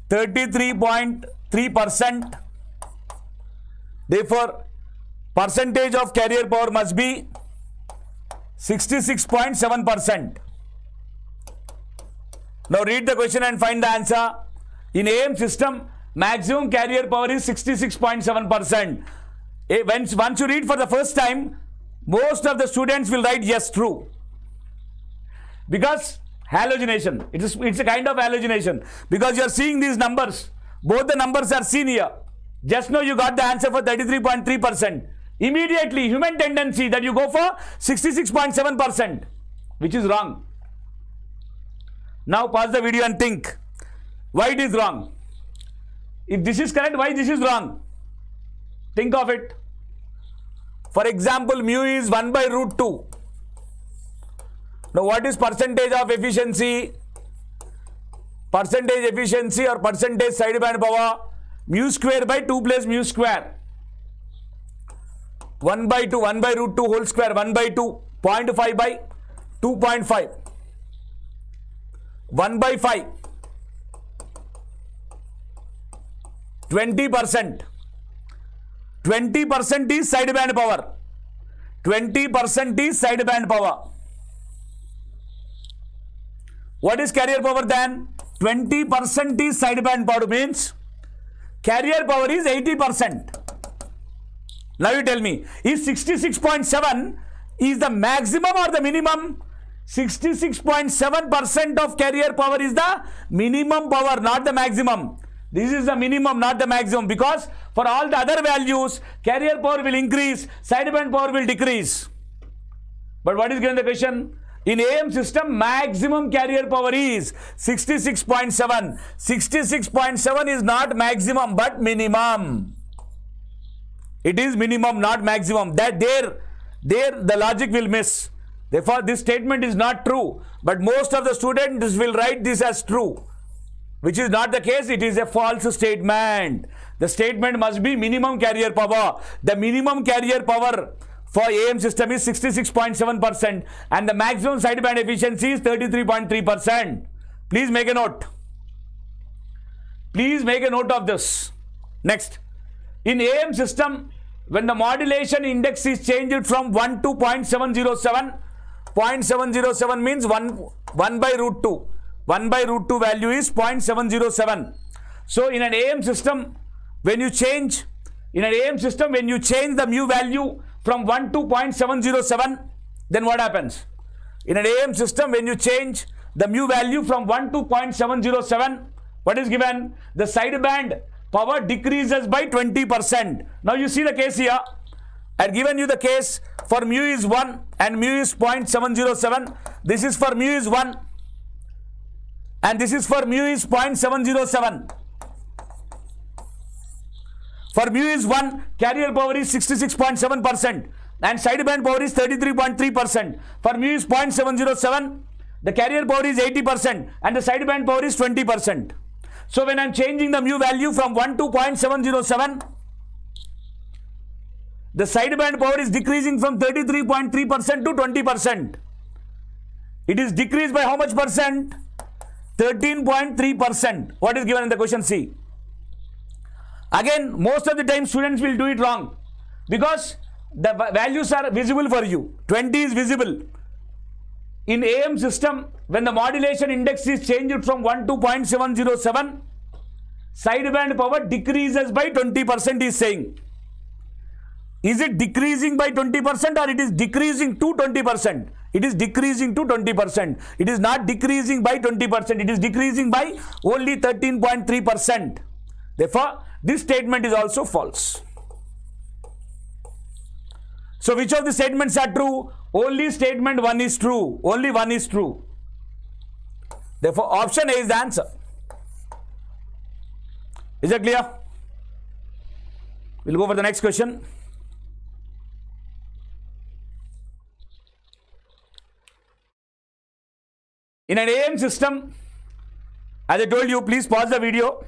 33.3%. Therefore, percentage of carrier power must be 66.7%. Now read the question and find the answer. In AM system, maximum carrier power is 66.7%. Once you read for the first time, most of the students will write yes, true. Because hallucination. It's a kind of hallucination. Because you are seeing these numbers. Both the numbers are seen here. Just now you got the answer for 33.3%. Immediately, human tendency that you go for 66.7%, which is wrong. Now pause the video and think why it is wrong. If this is correct, why this is wrong? Think of it. For example, mu is 1 by root 2. Now what is percentage of efficiency? Percentage efficiency or percentage sideband power? Mu square by 2 plus mu square. 1 by 2, 1 by root 2 whole square, 1 by 2, 0.5 by 2.5. 1 by 5. 20%. 20% is sideband power. 20% is sideband power. What is carrier power then? 20% is sideband power, means carrier power is 80%. Now you tell me, is 66.7 is the maximum or the minimum? 66.7% of carrier power is the minimum power, not the maximum. This is the minimum, not the maximum, because for all the other values, carrier power will increase, sideband power will decrease. But what is given the question? In AM system, maximum carrier power is 66.7. 66.7 is not maximum, but minimum. It is minimum, not maximum. That there the logic will miss. Therefore, this statement is not true. But most of the students will write this as true, which is not the case. It is a false statement. The statement must be minimum carrier power. The minimum carrier power for AM system is 66.7% and the maximum sideband efficiency is 33.3%. Please make a note. Please make a note of this. Next, in AM system, when the modulation index is changed from 1 to 0.707, 0.707 means 1 by root 2. 1 by root 2 value is 0.707. So in an AM system, when you change the mu value from 1 to 0.707, then what happens? In an AM system, when you change the mu value from 1 to 0.707, what is given? The sideband power decreases by 20%. Now you see the case here. I have given you the case for mu is 1 and mu is 0.707. This is for mu is 1 and this is for mu is 0.707. For mu is 1, carrier power is 66.7% and sideband power is 33.3%. For mu is 0.707, the carrier power is 80% and the sideband power is 20%. So when I am changing the mu value from 1 to 0.707, the sideband power is decreasing from 33.3% to 20%. It is decreased by how much percent? 13.3%. What is given in the question C? Again, most of the time students will do it wrong because the values are visible for you. 20 is visible. In AM system, when the modulation index is changed from 1 to 0.707, sideband power decreases by 20% is saying. Is it decreasing by 20% or it is decreasing to 20%? It is decreasing to 20%. It is not decreasing by 20%. It is decreasing by only 13.3%. Therefore, this statement is also false. So, which of the statements are true? Only statement 1 is true. Only 1 is true. Therefore, option A is the answer. Is that clear? We'll go for the next question. In an AM system, as I told you, please pause the video,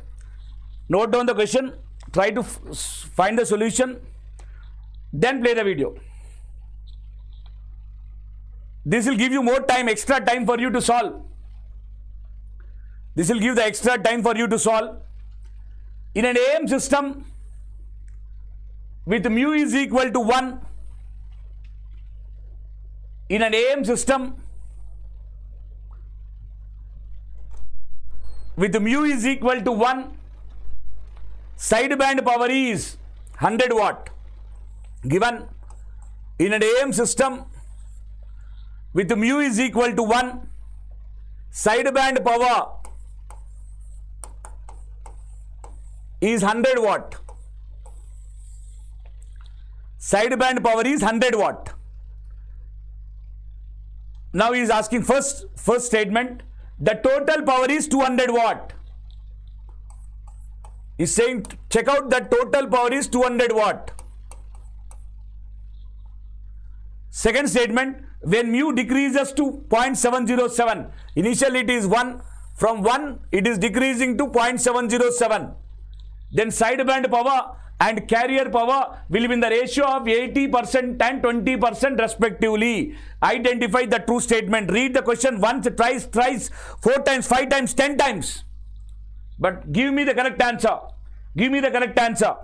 note down the question, try to find the solution, then play the video. This will give you more time, extra time for you to solve. This will give the extra time for you to solve. In an AM system, with mu is equal to 1, in an AM system, with mu is equal to 1, sideband power is 100 watt. Given in an AM system, with mu is equal to 1, sideband power is 100 watt. Sideband power is 100 watt. Now he is asking first statement, the total power is 200 watt. He is saying check out the total power is 200 watt. Second statement, when mu decreases to 0.707, initially it is 1, from 1 it is decreasing to 0.707. Then sideband power and carrier power will be in the ratio of 80% and 20% respectively. Identify the true statement. Read the question once, twice, 4 times, 5 times, 10 times. But give me the correct answer. Give me the correct answer.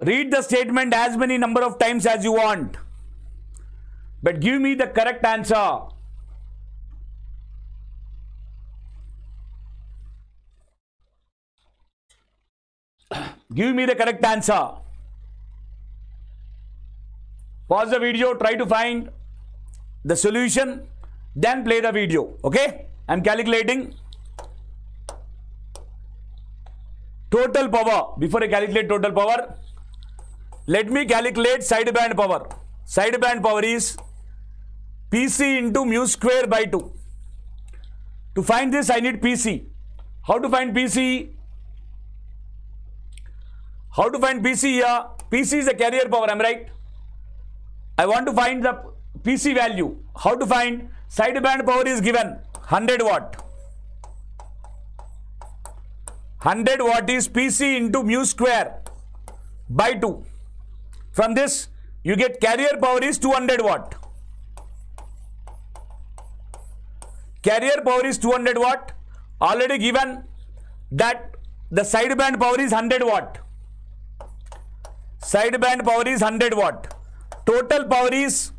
Read the statement as many number of times as you want. But give me the correct answer. Give me the correct answer. Pause the video, try to find the solution, then play the video. Okay? I'm calculating total power. Before I calculate total power, let me calculate sideband power. Sideband power is PC into mu square by 2. To find this, I need PC. How to find PC? How to find PC here? PC is a carrier power, am I right? I want to find the PC value. How to find? Sideband power is given 100 watt. 100 watt is PC into mu square by 2. From this, you get carrier power is 200 watt. Carrier power is 200 watt. Already given that the sideband power is 100 watt. Sideband power is 100 watt. Total power is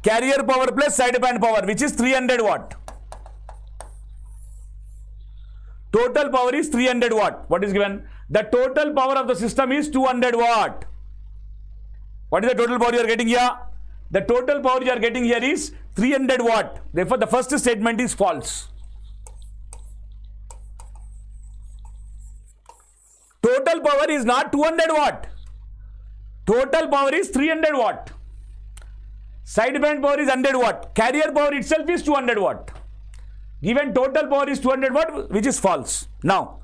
carrier power plus sideband power, which is 300 watt. Total power is 300 watt. What is given? The total power of the system is 200 watt. What is the total power you are getting here? The total power you are getting here is 300 watt. Therefore, the first statement is false. Total power is not 200 watt. Total power is 300 watt. Sideband power is 100 watt. Carrier power itself is 200 watt. Given total power is 200 watt, which is false. Now,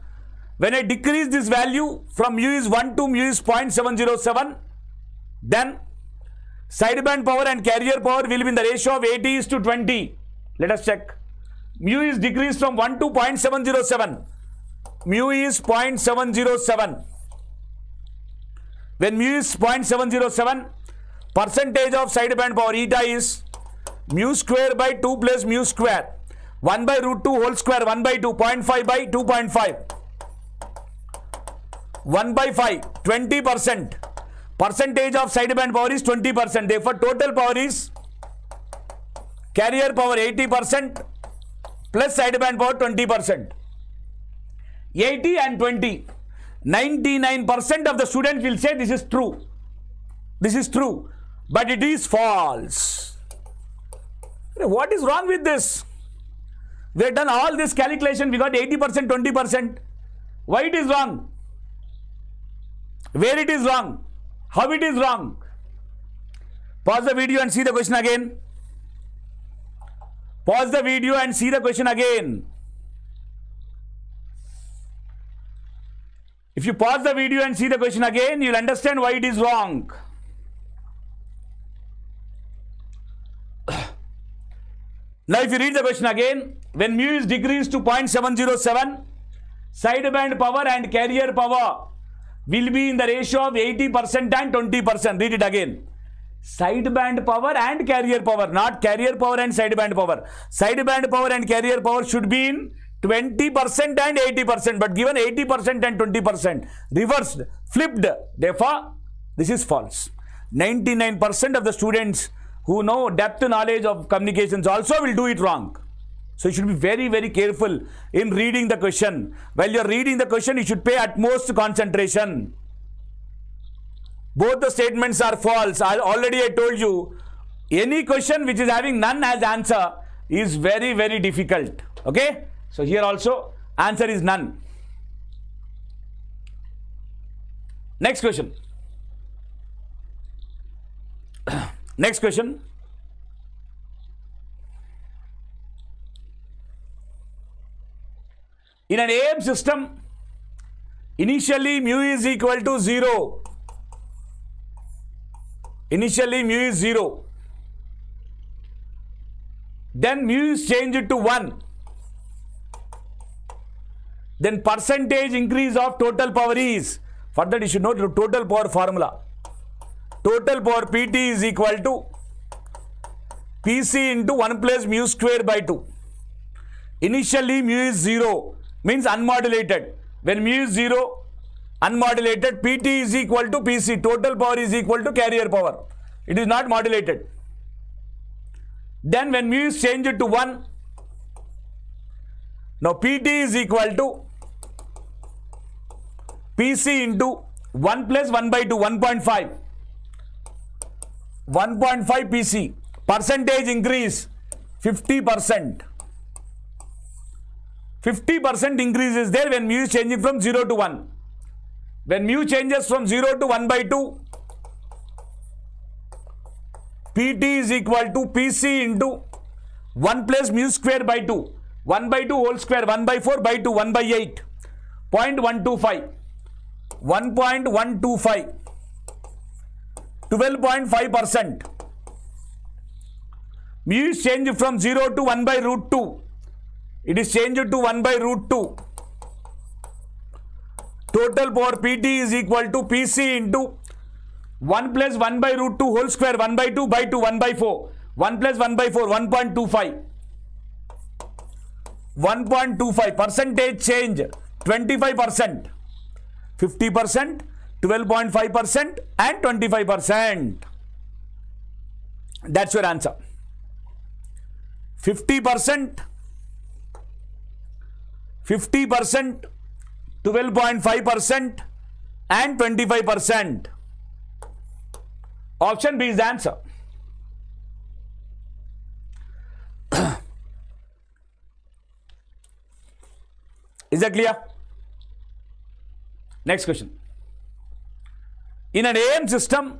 when I decrease this value from mu is 1 to mu is 0.707, then sideband power and carrier power will be in the ratio of 80:20. Let us check. Mu is decreased from 1 to 0.707. Mu is 0.707. When mu is 0.707, percentage of sideband power eta is mu square by 2 plus mu square. 1 by root 2 whole square, 1 by 2, 0.5 by 2.5. 1 by 5, 20%. Percentage of sideband power is 20%. Therefore, total power is carrier power 80% plus sideband power 20%. 80 and 20. 99% of the students will say this is true. This is true. But it is false. What is wrong with this? We have done all this calculation. We got 80%, 20%. Why it is wrong? Where it is wrong? How it is wrong? Pause the video and see the question again. Pause the video and see the question again. If you pause the video and see the question again, you will understand why it is wrong. Now, if you read the question again, when mu is decreased to 0.707, sideband power and carrier power will be in the ratio of 80% and 20%. Read it again. Sideband power and carrier power, not carrier power and sideband power. Sideband power and carrier power should be in 20% and 80%, but given 80% and 20%, reversed, flipped. Therefore, this is false. 99% of the students who know depth knowledge of communications also will do it wrong. So you should be very, very careful in reading the question. While you are reading the question, you should pay utmost concentration. Both the statements are false. Already I told you, any question which is having none as answer is very, very difficult. Okay? So here also answer is none. Next question. Next question. In an AM system, initially mu is equal to 0. Initially mu is 0. Then mu is changed to 1. Then percentage increase of total power is, for that you should know the total power formula. Total power PT is equal to PC into 1 plus mu square by 2. Initially mu is 0, means unmodulated. When mu is 0, unmodulated, PT is equal to PC. Total power is equal to carrier power. It is not modulated. Then when mu is changed to 1, now PT is equal to PC into 1 plus 1 by 2, 1.5. 1.5 PC. Percentage increase 50%. 50% increase is there when mu is changing from 0 to 1. When mu changes from 0 to 1 by 2, PT is equal to PC into 1 plus mu square by 2. 1 by 2 whole square, 1 by 4 by 2, 1 by 8. 0.125. 1.125. 12.5%. Mu is changed from 0 to 1 by root 2. It is changed to 1 by root 2. Total power PT is equal to PC into 1 plus 1 by root 2 whole square, 1 by 2 by 2, 1 by 4. 1 plus 1 by 4, 1.25. 1.25 percentage change, 25%, 50%, 12.5% and 25%. That's your answer. 50%, 12.5% and 25%. Option B is the answer. Is that clear? Next question. In an AM system,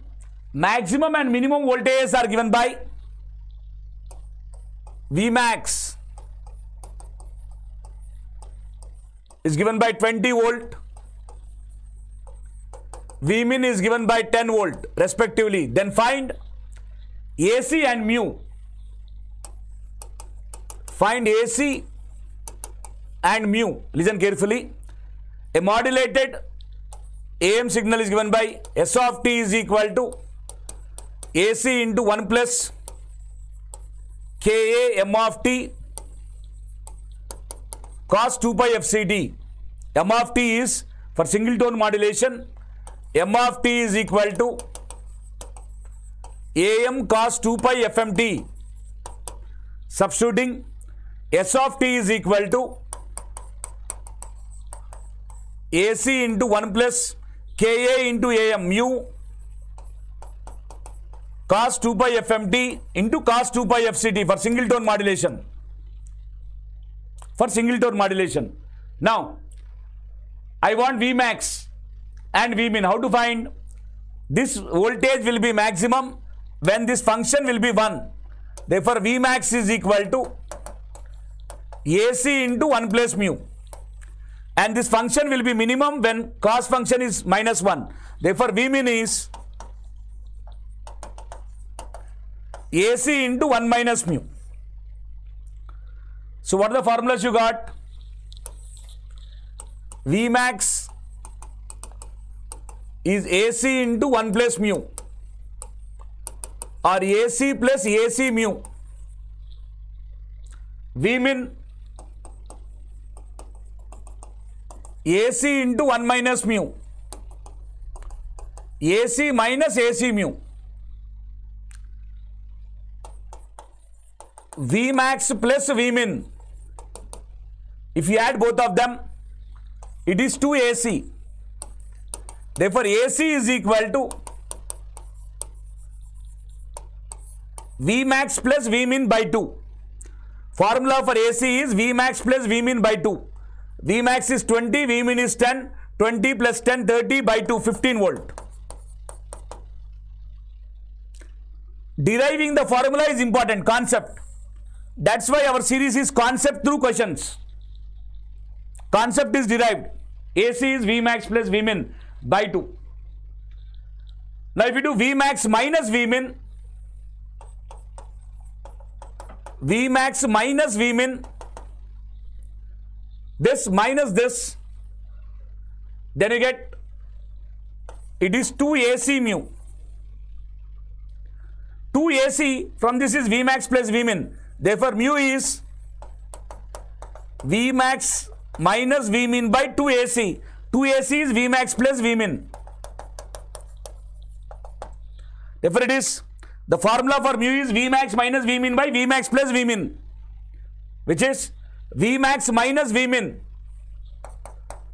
maximum and minimum voltages are given by Vmax is given by 20 volt, Vmin is given by 10 volt respectively. Then find AC and mu. Find AC and mu. Listen carefully. A modulated AM signal is given by S of t is equal to AC into 1 plus Ka m of t cos 2 pi fct. M of t is for single tone modulation. M of t is equal to AM cos 2 pi fmt. Substituting S of t is equal to AC into 1 plus Ka into AM mu cos 2 pi fmt into cos 2 pi fct for single tone modulation. For single tone modulation. Now, I want Vmax and Vmin. How to find? This voltage will be maximum when this function will be 1. Therefore, Vmax is equal to AC into 1 plus mu. And this function will be minimum when cos function is minus 1. Therefore, Vmin is AC into 1 minus mu. So, what are the formulas you got? Vmax is AC into 1 plus mu or AC plus AC mu. Vmin AC into 1 minus mu. AC minus AC mu. Vmax plus Vmin. If you add both of them, it is 2AC. Therefore, AC is equal to Vmax plus Vmin by 2. Formula for AC is Vmax plus Vmin by 2. Vmax is 20, Vmin is 10, 20 plus 10, 30 by 2, 15 volt. Deriving the formula is important, concept. That's why our series is concept through questions. Concept is derived. AC is Vmax plus Vmin by 2. Now if you do Vmax minus Vmin, Vmax minus Vmin, this minus this, then you get, it is 2AC mu. 2AC from this is Vmax plus Vmin. Therefore, mu is Vmax minus Vmin by 2AC. 2AC is Vmax plus Vmin. Therefore, it is, the formula for mu is Vmax minus Vmin by Vmax plus Vmin, which is Vmax minus Vmin,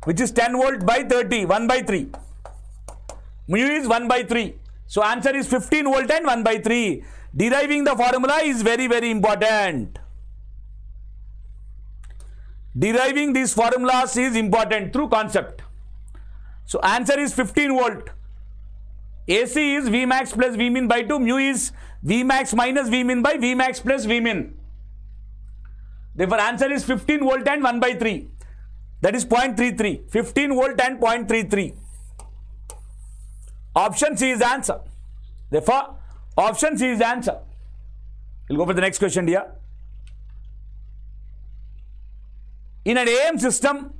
which is 10 volt by 30, 1 by 3. Mu is 1 by 3. So, answer is 15 volt and 1 by 3. Deriving the formula is very, very important. Deriving these formulas is important through concept. So, answer is 15 volt. AC is Vmax plus Vmin by 2. Mu is Vmax minus Vmin by Vmax plus Vmin. Therefore, answer is 15 volt and 1 by 3. That is 0.33. 15 volt and 0.33. Option C is the answer. Therefore, option C is the answer. We'll go for the next question here. In an AM system,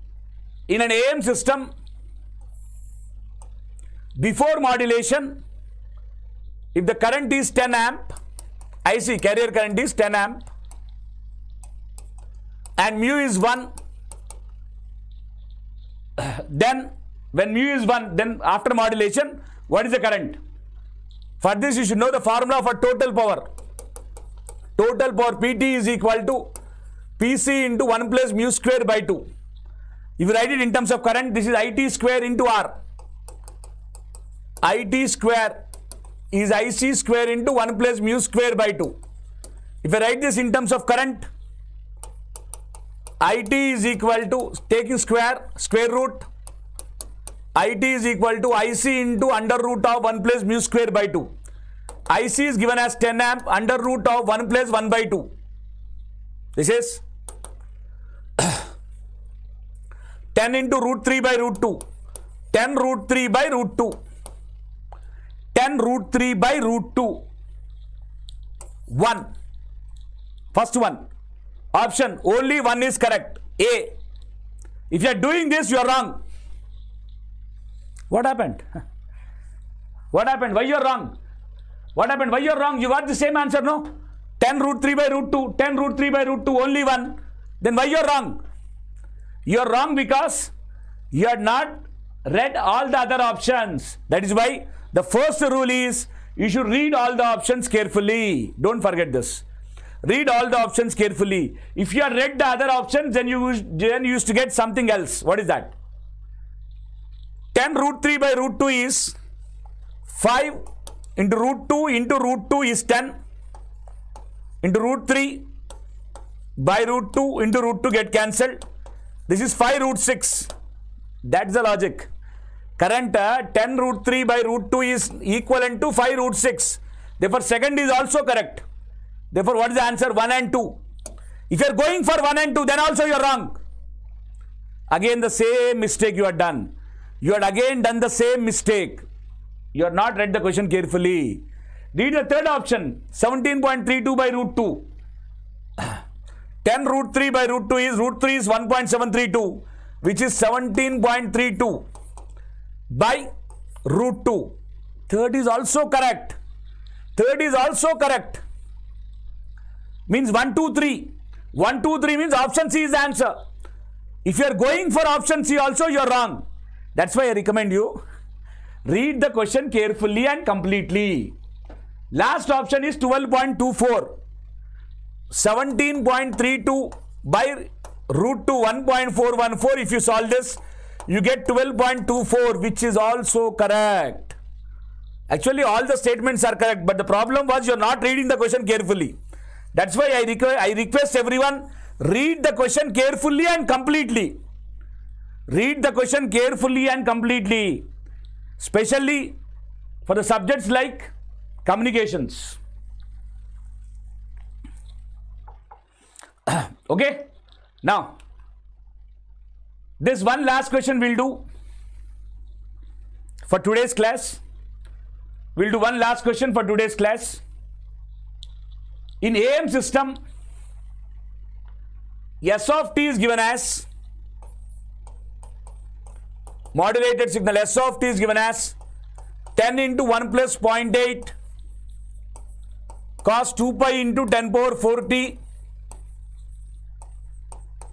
before modulation, if the current is 10 amp, IC carrier current is 10 amp and mu is 1. Then when mu is 1, then after modulation, what is the current? For this you should know the formula for total power. Total power PT is equal to PC into 1 plus mu square by 2. If you write it in terms of current, this is IT square into R. IT square is IC square into 1 plus mu square by 2. If I write this in terms of current, IT is equal to, taking square root, IT is equal to IC into under root of 1 plus mu square by 2. IC is given as 10 amp under root of 1 plus 1 by 2. This is 10 into root 3 by root 2. 10 root 3 by root 2. 10 root 3 by root 2. 1. First one. Option, only one is correct. A. If you are doing this, you are wrong. What happened? What happened? Why you are wrong? What happened? Why you are wrong? You got the same answer, no? 10 root 3 by root 2. 10 root 3 by root 2. Only one. Then why you are wrong? You are wrong because you had not read all the other options. That is why the first rule is you should read all the options carefully. Don't forget this. Read all the options carefully. If you had read the other options, then you used to get something else. What is that? 10 root 3 by root 2 is 5 into root 2 is 10 into root 3 by root 2 into root 2 get cancelled. This is 5 root 6. That's the logic. Current 10 root 3 by root 2 is equivalent to 5 root 6. Therefore, second is also correct. Therefore, what is the answer? 1 and 2. If you are going for 1 and 2, then also you are wrong. Again, the same mistake you have done. You had again done the same mistake. You have not read the question carefully. Read the third option. 17.32 by root 2. 10 root 3 by root 2 is, root 3 is 1.732, which is 17.32 by root 2. Third is also correct. Third is also correct. Means 1, 2, 3. 1, 2, 3 means option C is the answer. If you are going for option C also, you are wrong. That's why I recommend you read the question carefully and completely. Last option is 12.24. 17.32 by root 2 1.414. If you solve this, you get 12.24, which is also correct. Actually, all the statements are correct, but the problem was you are not reading the question carefully. That's why I request everyone, read the question carefully and completely. Read the question carefully and completely, especially for the subjects like communications. Okay, now this one last question we'll do for today's class. We'll do one last question for today's class. In AM system, S of t is given as modulated signal. S of t is given as 10 into 1 plus 0.8 cos 2 pi into 10 power 4t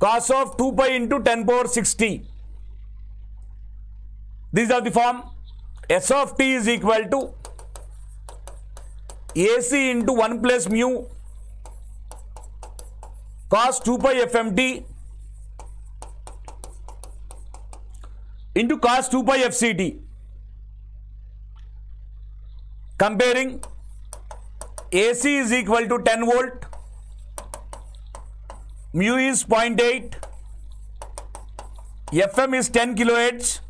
cos of 2 pi into 10 power 6t. These are the form. S of t is equal to AC into 1 plus mu cos 2 pi FMT into cos 2 pi FCT. Comparing, AC is equal to 10 volt, mu is 0.8, FM is 10 kilohertz,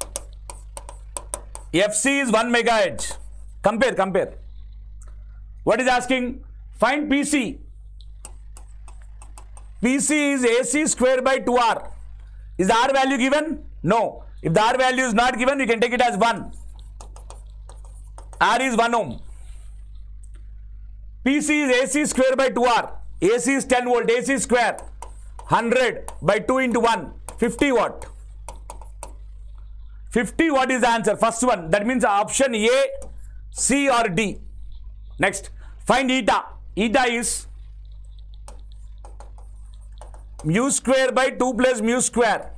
FC is 1 megahertz. Compare. What is asking? Find PC. PC is AC square by 2R. Is the R value given? No. If the R value is not given, you can take it as 1. R is 1 ohm. PC is AC square by 2R. AC is 10 volt. AC square 100 by 2 into 1. 50 watt. 50 watt is the answer. First one. That means option A, C or D. Next. Find eta. Eta is mu square by 2 plus mu square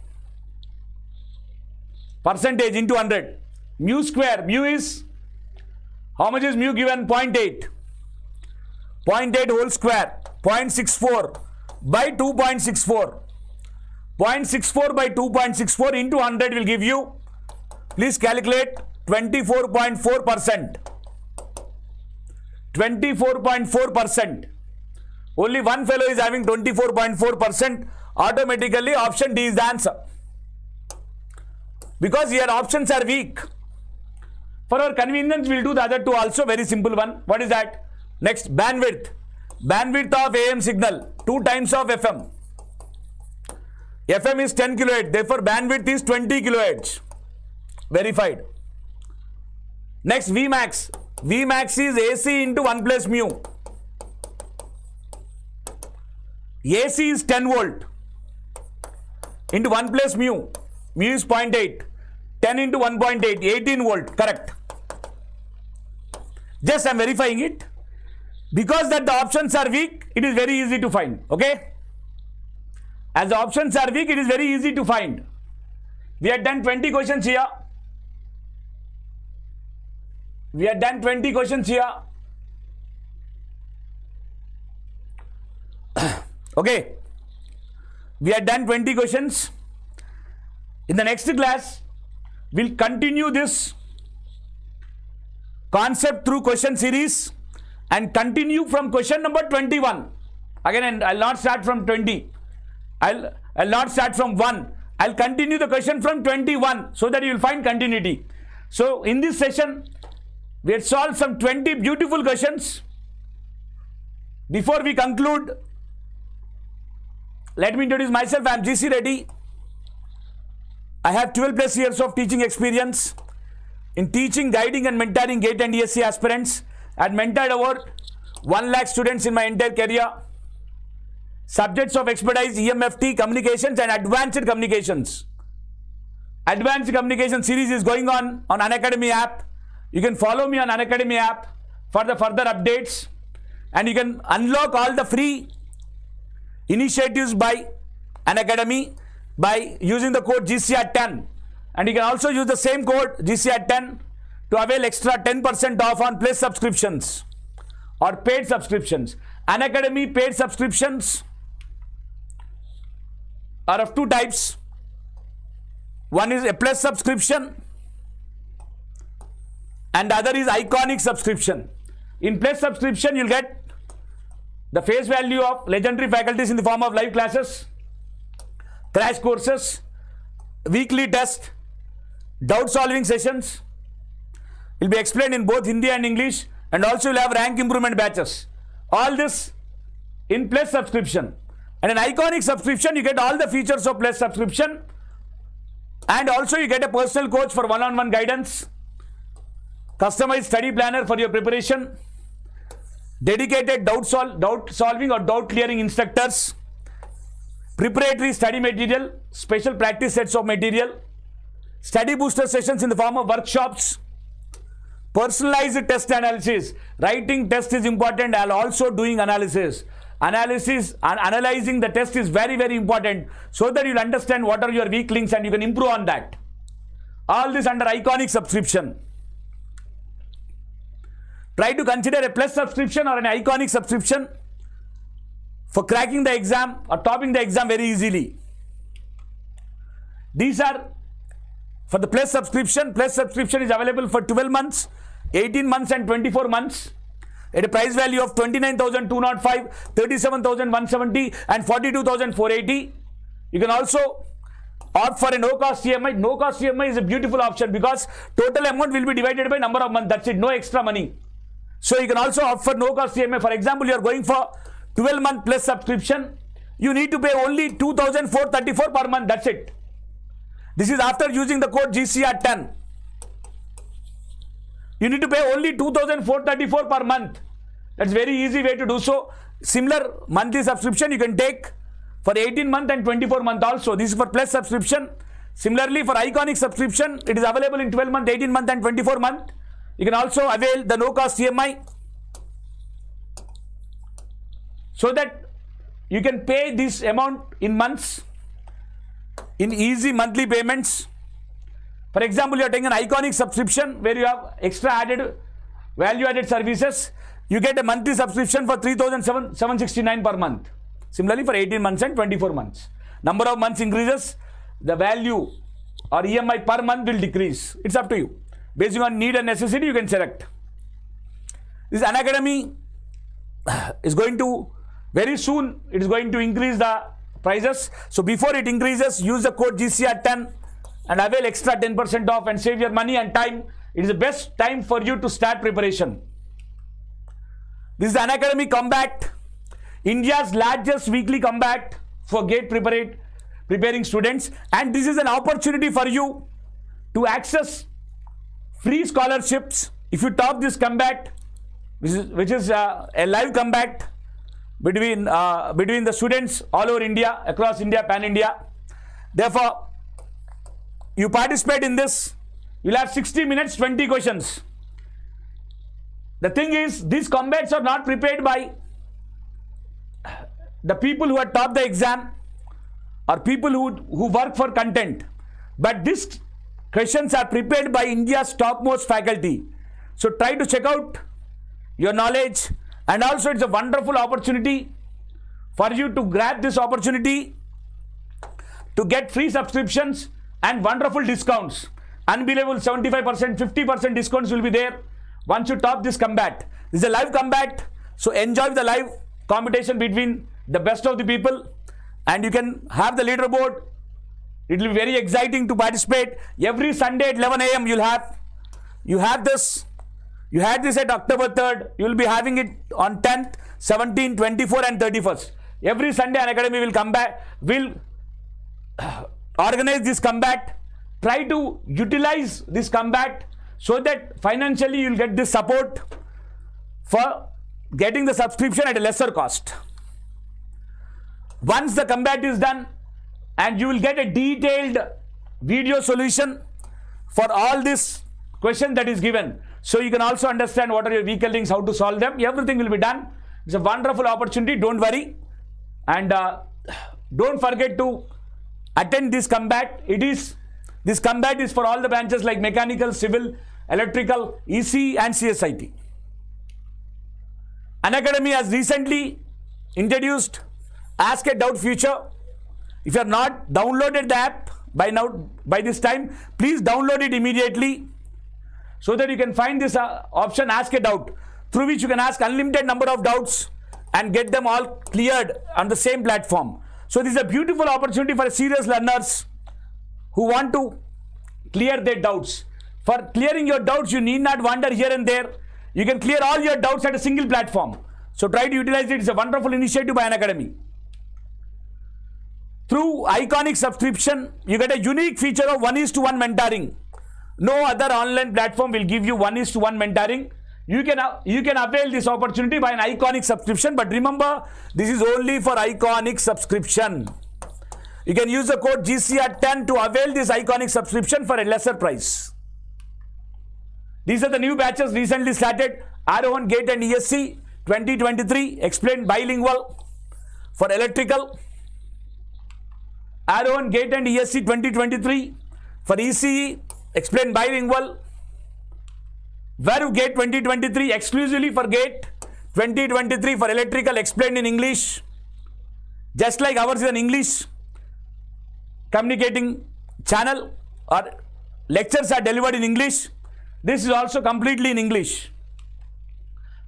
percentage into 100. Mu square, mu is, how much is mu given? 0.8. 0.8 whole square, 0.64 by 2.64. 0.64 by 2.64 into 100 will give you, please calculate, 24.4%. 24.4%. Only one fellow is having 24.4%. Automatically option D is the answer. Because here options are weak. For our convenience, we'll do the other two also. Very simple one. What is that? Next, bandwidth. Bandwidth of AM signal, 2 times of FM. FM is 10 kHz. Therefore, bandwidth is 20 kHz. Verified. Next, Vmax. Vmax is AC into 1 plus mu. AC is 10 volt into 1 plus mu. Mu is 0.8. 10 into 1.8, 18 volt. Correct. Just I am verifying it. Because that the options are weak, it is very easy to find. Okay? As the options are weak, it is very easy to find. We had done 20 questions here. We had done 20 questions here. Okay. We had done 20 questions. In the next class, we'll continue this concept through question series and continue from question number 21. Again, I'll not start from 20. I'll not start from 1. I'll continue the question from 21 so that you will find continuity. So, in this session, we had solved some 20 beautiful questions. Before we conclude, let me introduce myself. I am GC Reddy. I have 12 plus years of teaching experience in teaching, guiding and mentoring GATE and DSC aspirants. I had mentored over 1 lakh students in my entire career. Subjects of expertise: EMFT, communications and advanced communications. Advanced communication series is going on Unacademy app. You can follow me on Unacademy app for the further updates, and you can unlock all the free initiatives by Unacademy by using the code GCR10, and you can also use the same code GCR10 to avail extra 10% off on Plus subscriptions or paid subscriptions. Unacademy paid subscriptions are of 2 types. One is a Plus subscription and the other is Iconic subscription. In Plus subscription, you'll get the face value of legendary faculties in the form of live classes, crash courses, weekly test, doubt solving sessions. Will be explained in both Hindi and English, and also you'll have rank improvement batches. All this in Plus subscription. And in Iconic subscription, you get all the features of Plus subscription, and also you get a personal coach for one-on-one guidance, customized study planner for your preparation, dedicated doubt solving or doubt clearing instructors, preparatory study material, special practice sets of material, study booster sessions in the form of workshops, personalized test analysis. Writing test is important and also doing analysis. Analysis and analyzing the test is very, very important so that you'll understand what are your weak links and you can improve on that. All this under Iconic subscription. Try to consider a Plus subscription or an Iconic subscription for cracking the exam or topping the exam very easily. These are for the Plus subscription. Plus subscription is available for 12 months, 18 months and 24 months at a price value of 29,205, 37,170 and 42,480. You can also opt for a no-cost EMI. No-cost EMI is a beautiful option because total amount will be divided by number of months. That's it. No extra money. So you can also opt for no-cost EMI. For example, you are going for 12-month Plus subscription. You need to pay only 2,434 per month. That's it. This is after using the code GCR10. You need to pay only 2,434 per month. That's very easy way to do so. Similar monthly subscription you can take for 18 month and 24 month also. This is for Plus subscription. Similarly, for Iconic subscription, it is available in 12 month, 18 month and 24 month. You can also avail the no cost EMI. so that you can pay this amount in months, in easy monthly payments. For example, you are taking an Iconic subscription where you have extra added value added services. You get a monthly subscription for 3,769 per month. Similarly, for 18 months and 24 months. Number of months increases, the value or EMI per month will decrease. It's up to you. Based on need and necessity, you can select. This Unacademy is going to, very soon, it is going to increase the prices. So before it increases, use the code GCR10 and avail extra 10% off and save your money and time. It is the best time for you to start preparation. This is the Unacademy Combat, India's largest weekly combat for GATE preparing students, and this is an opportunity for you to access free scholarships if you top this combat, which is a live combat between the students all over India, across India, pan-India. Therefore, you participate in this, you'll have 60 minutes, 20 questions. The thing is, these combats are not prepared by the people who have topped the exam or people who work for content, but these questions are prepared by India's topmost faculty. So try to check out your knowledge, and also it's a wonderful opportunity for you to grab this opportunity to get free subscriptions and wonderful discounts. Unbelievable 75%, 50% discounts will be there once you top this combat. This is a live combat, so enjoy the live competition between the best of the people, and you can have the leaderboard. It will be very exciting to participate. Every Sunday at 11 AM you had this at October 3rd. You will be having it on 10th, 17th, 24th and 31st. Every Sunday Unacademy will organize this combat. Try to utilize this combat so that financially you will get this support for getting the subscription at a lesser cost. Once the combat is done, and you will get a detailed video solution for all this question that is given. So you can also understand what are your weak links, how to solve them. Everything will be done. It's a wonderful opportunity. Don't worry. And don't forget to attend this combat. This combat is for all the branches like mechanical, civil, electrical, EC and CSIT. Unacademy has recently introduced Ask a Doubt feature. If you have not downloaded the app by this time, please download it immediately so that you can find this option Ask a Doubt, through which you can ask unlimited number of doubts and get them all cleared on the same platform. So this is a beautiful opportunity for serious learners who want to clear their doubts. For clearing your doubts, you need not wander here and there. You can clear all your doubts at a single platform. So try to utilize it. It's a wonderful initiative by Unacademy. Through Iconic subscription, you get a unique feature of 1:1 mentoring. No other online platform will give you 1:1 mentoring. You can avail this opportunity by an Iconic subscription, but remember, this is only for Iconic subscription. You can use the code GCR10 to avail this Iconic subscription for a lesser price. These are the new batches recently started. Aarohan, GATE and ESE 2023, explained bilingual for electrical. Aarohan, GATE and ESE 2023 for ECE, explained bilingual. Varu GATE 2023 exclusively for GATE, 2023 for electrical, explained in English. Just like ours is an English communicating channel, or lectures are delivered in English. This is also completely in English.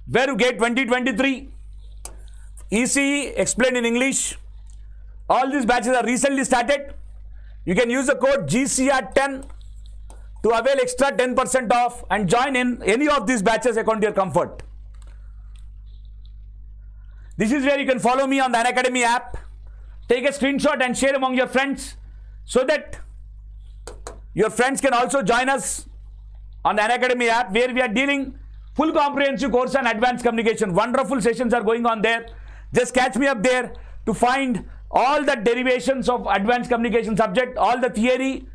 Varu GATE 2023, ECE explained in English. All these batches are recently started. You can use the code GCR10 to avail extra 10% off and join in any of these batches according to your comfort. This is where you can follow me on the Unacademy app. Take a screenshot and share among your friends so that your friends can also join us on the Unacademy app, where we are dealing full comprehensive course on advanced communication. Wonderful sessions are going on there. Just catch me up there to find all the derivations of advanced communication subject, all the theory,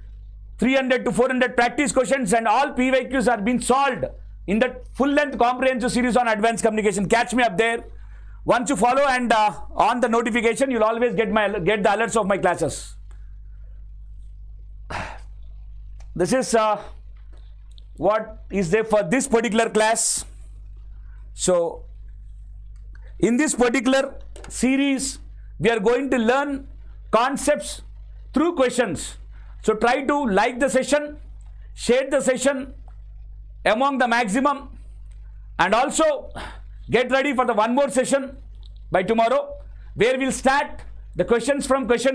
300 to 400 practice questions, and all PYQs are being solved in the full length comprehensive series on advanced communication. Catch me up there. Once you follow and on the notification, you'll always get the alerts of my classes. This is what is there for this particular class. So in this particular series, we are going to learn concepts through questions. So try to like the session, share the session among the maximum, and also get ready for the one more session by tomorrow, where we'll start the questions from question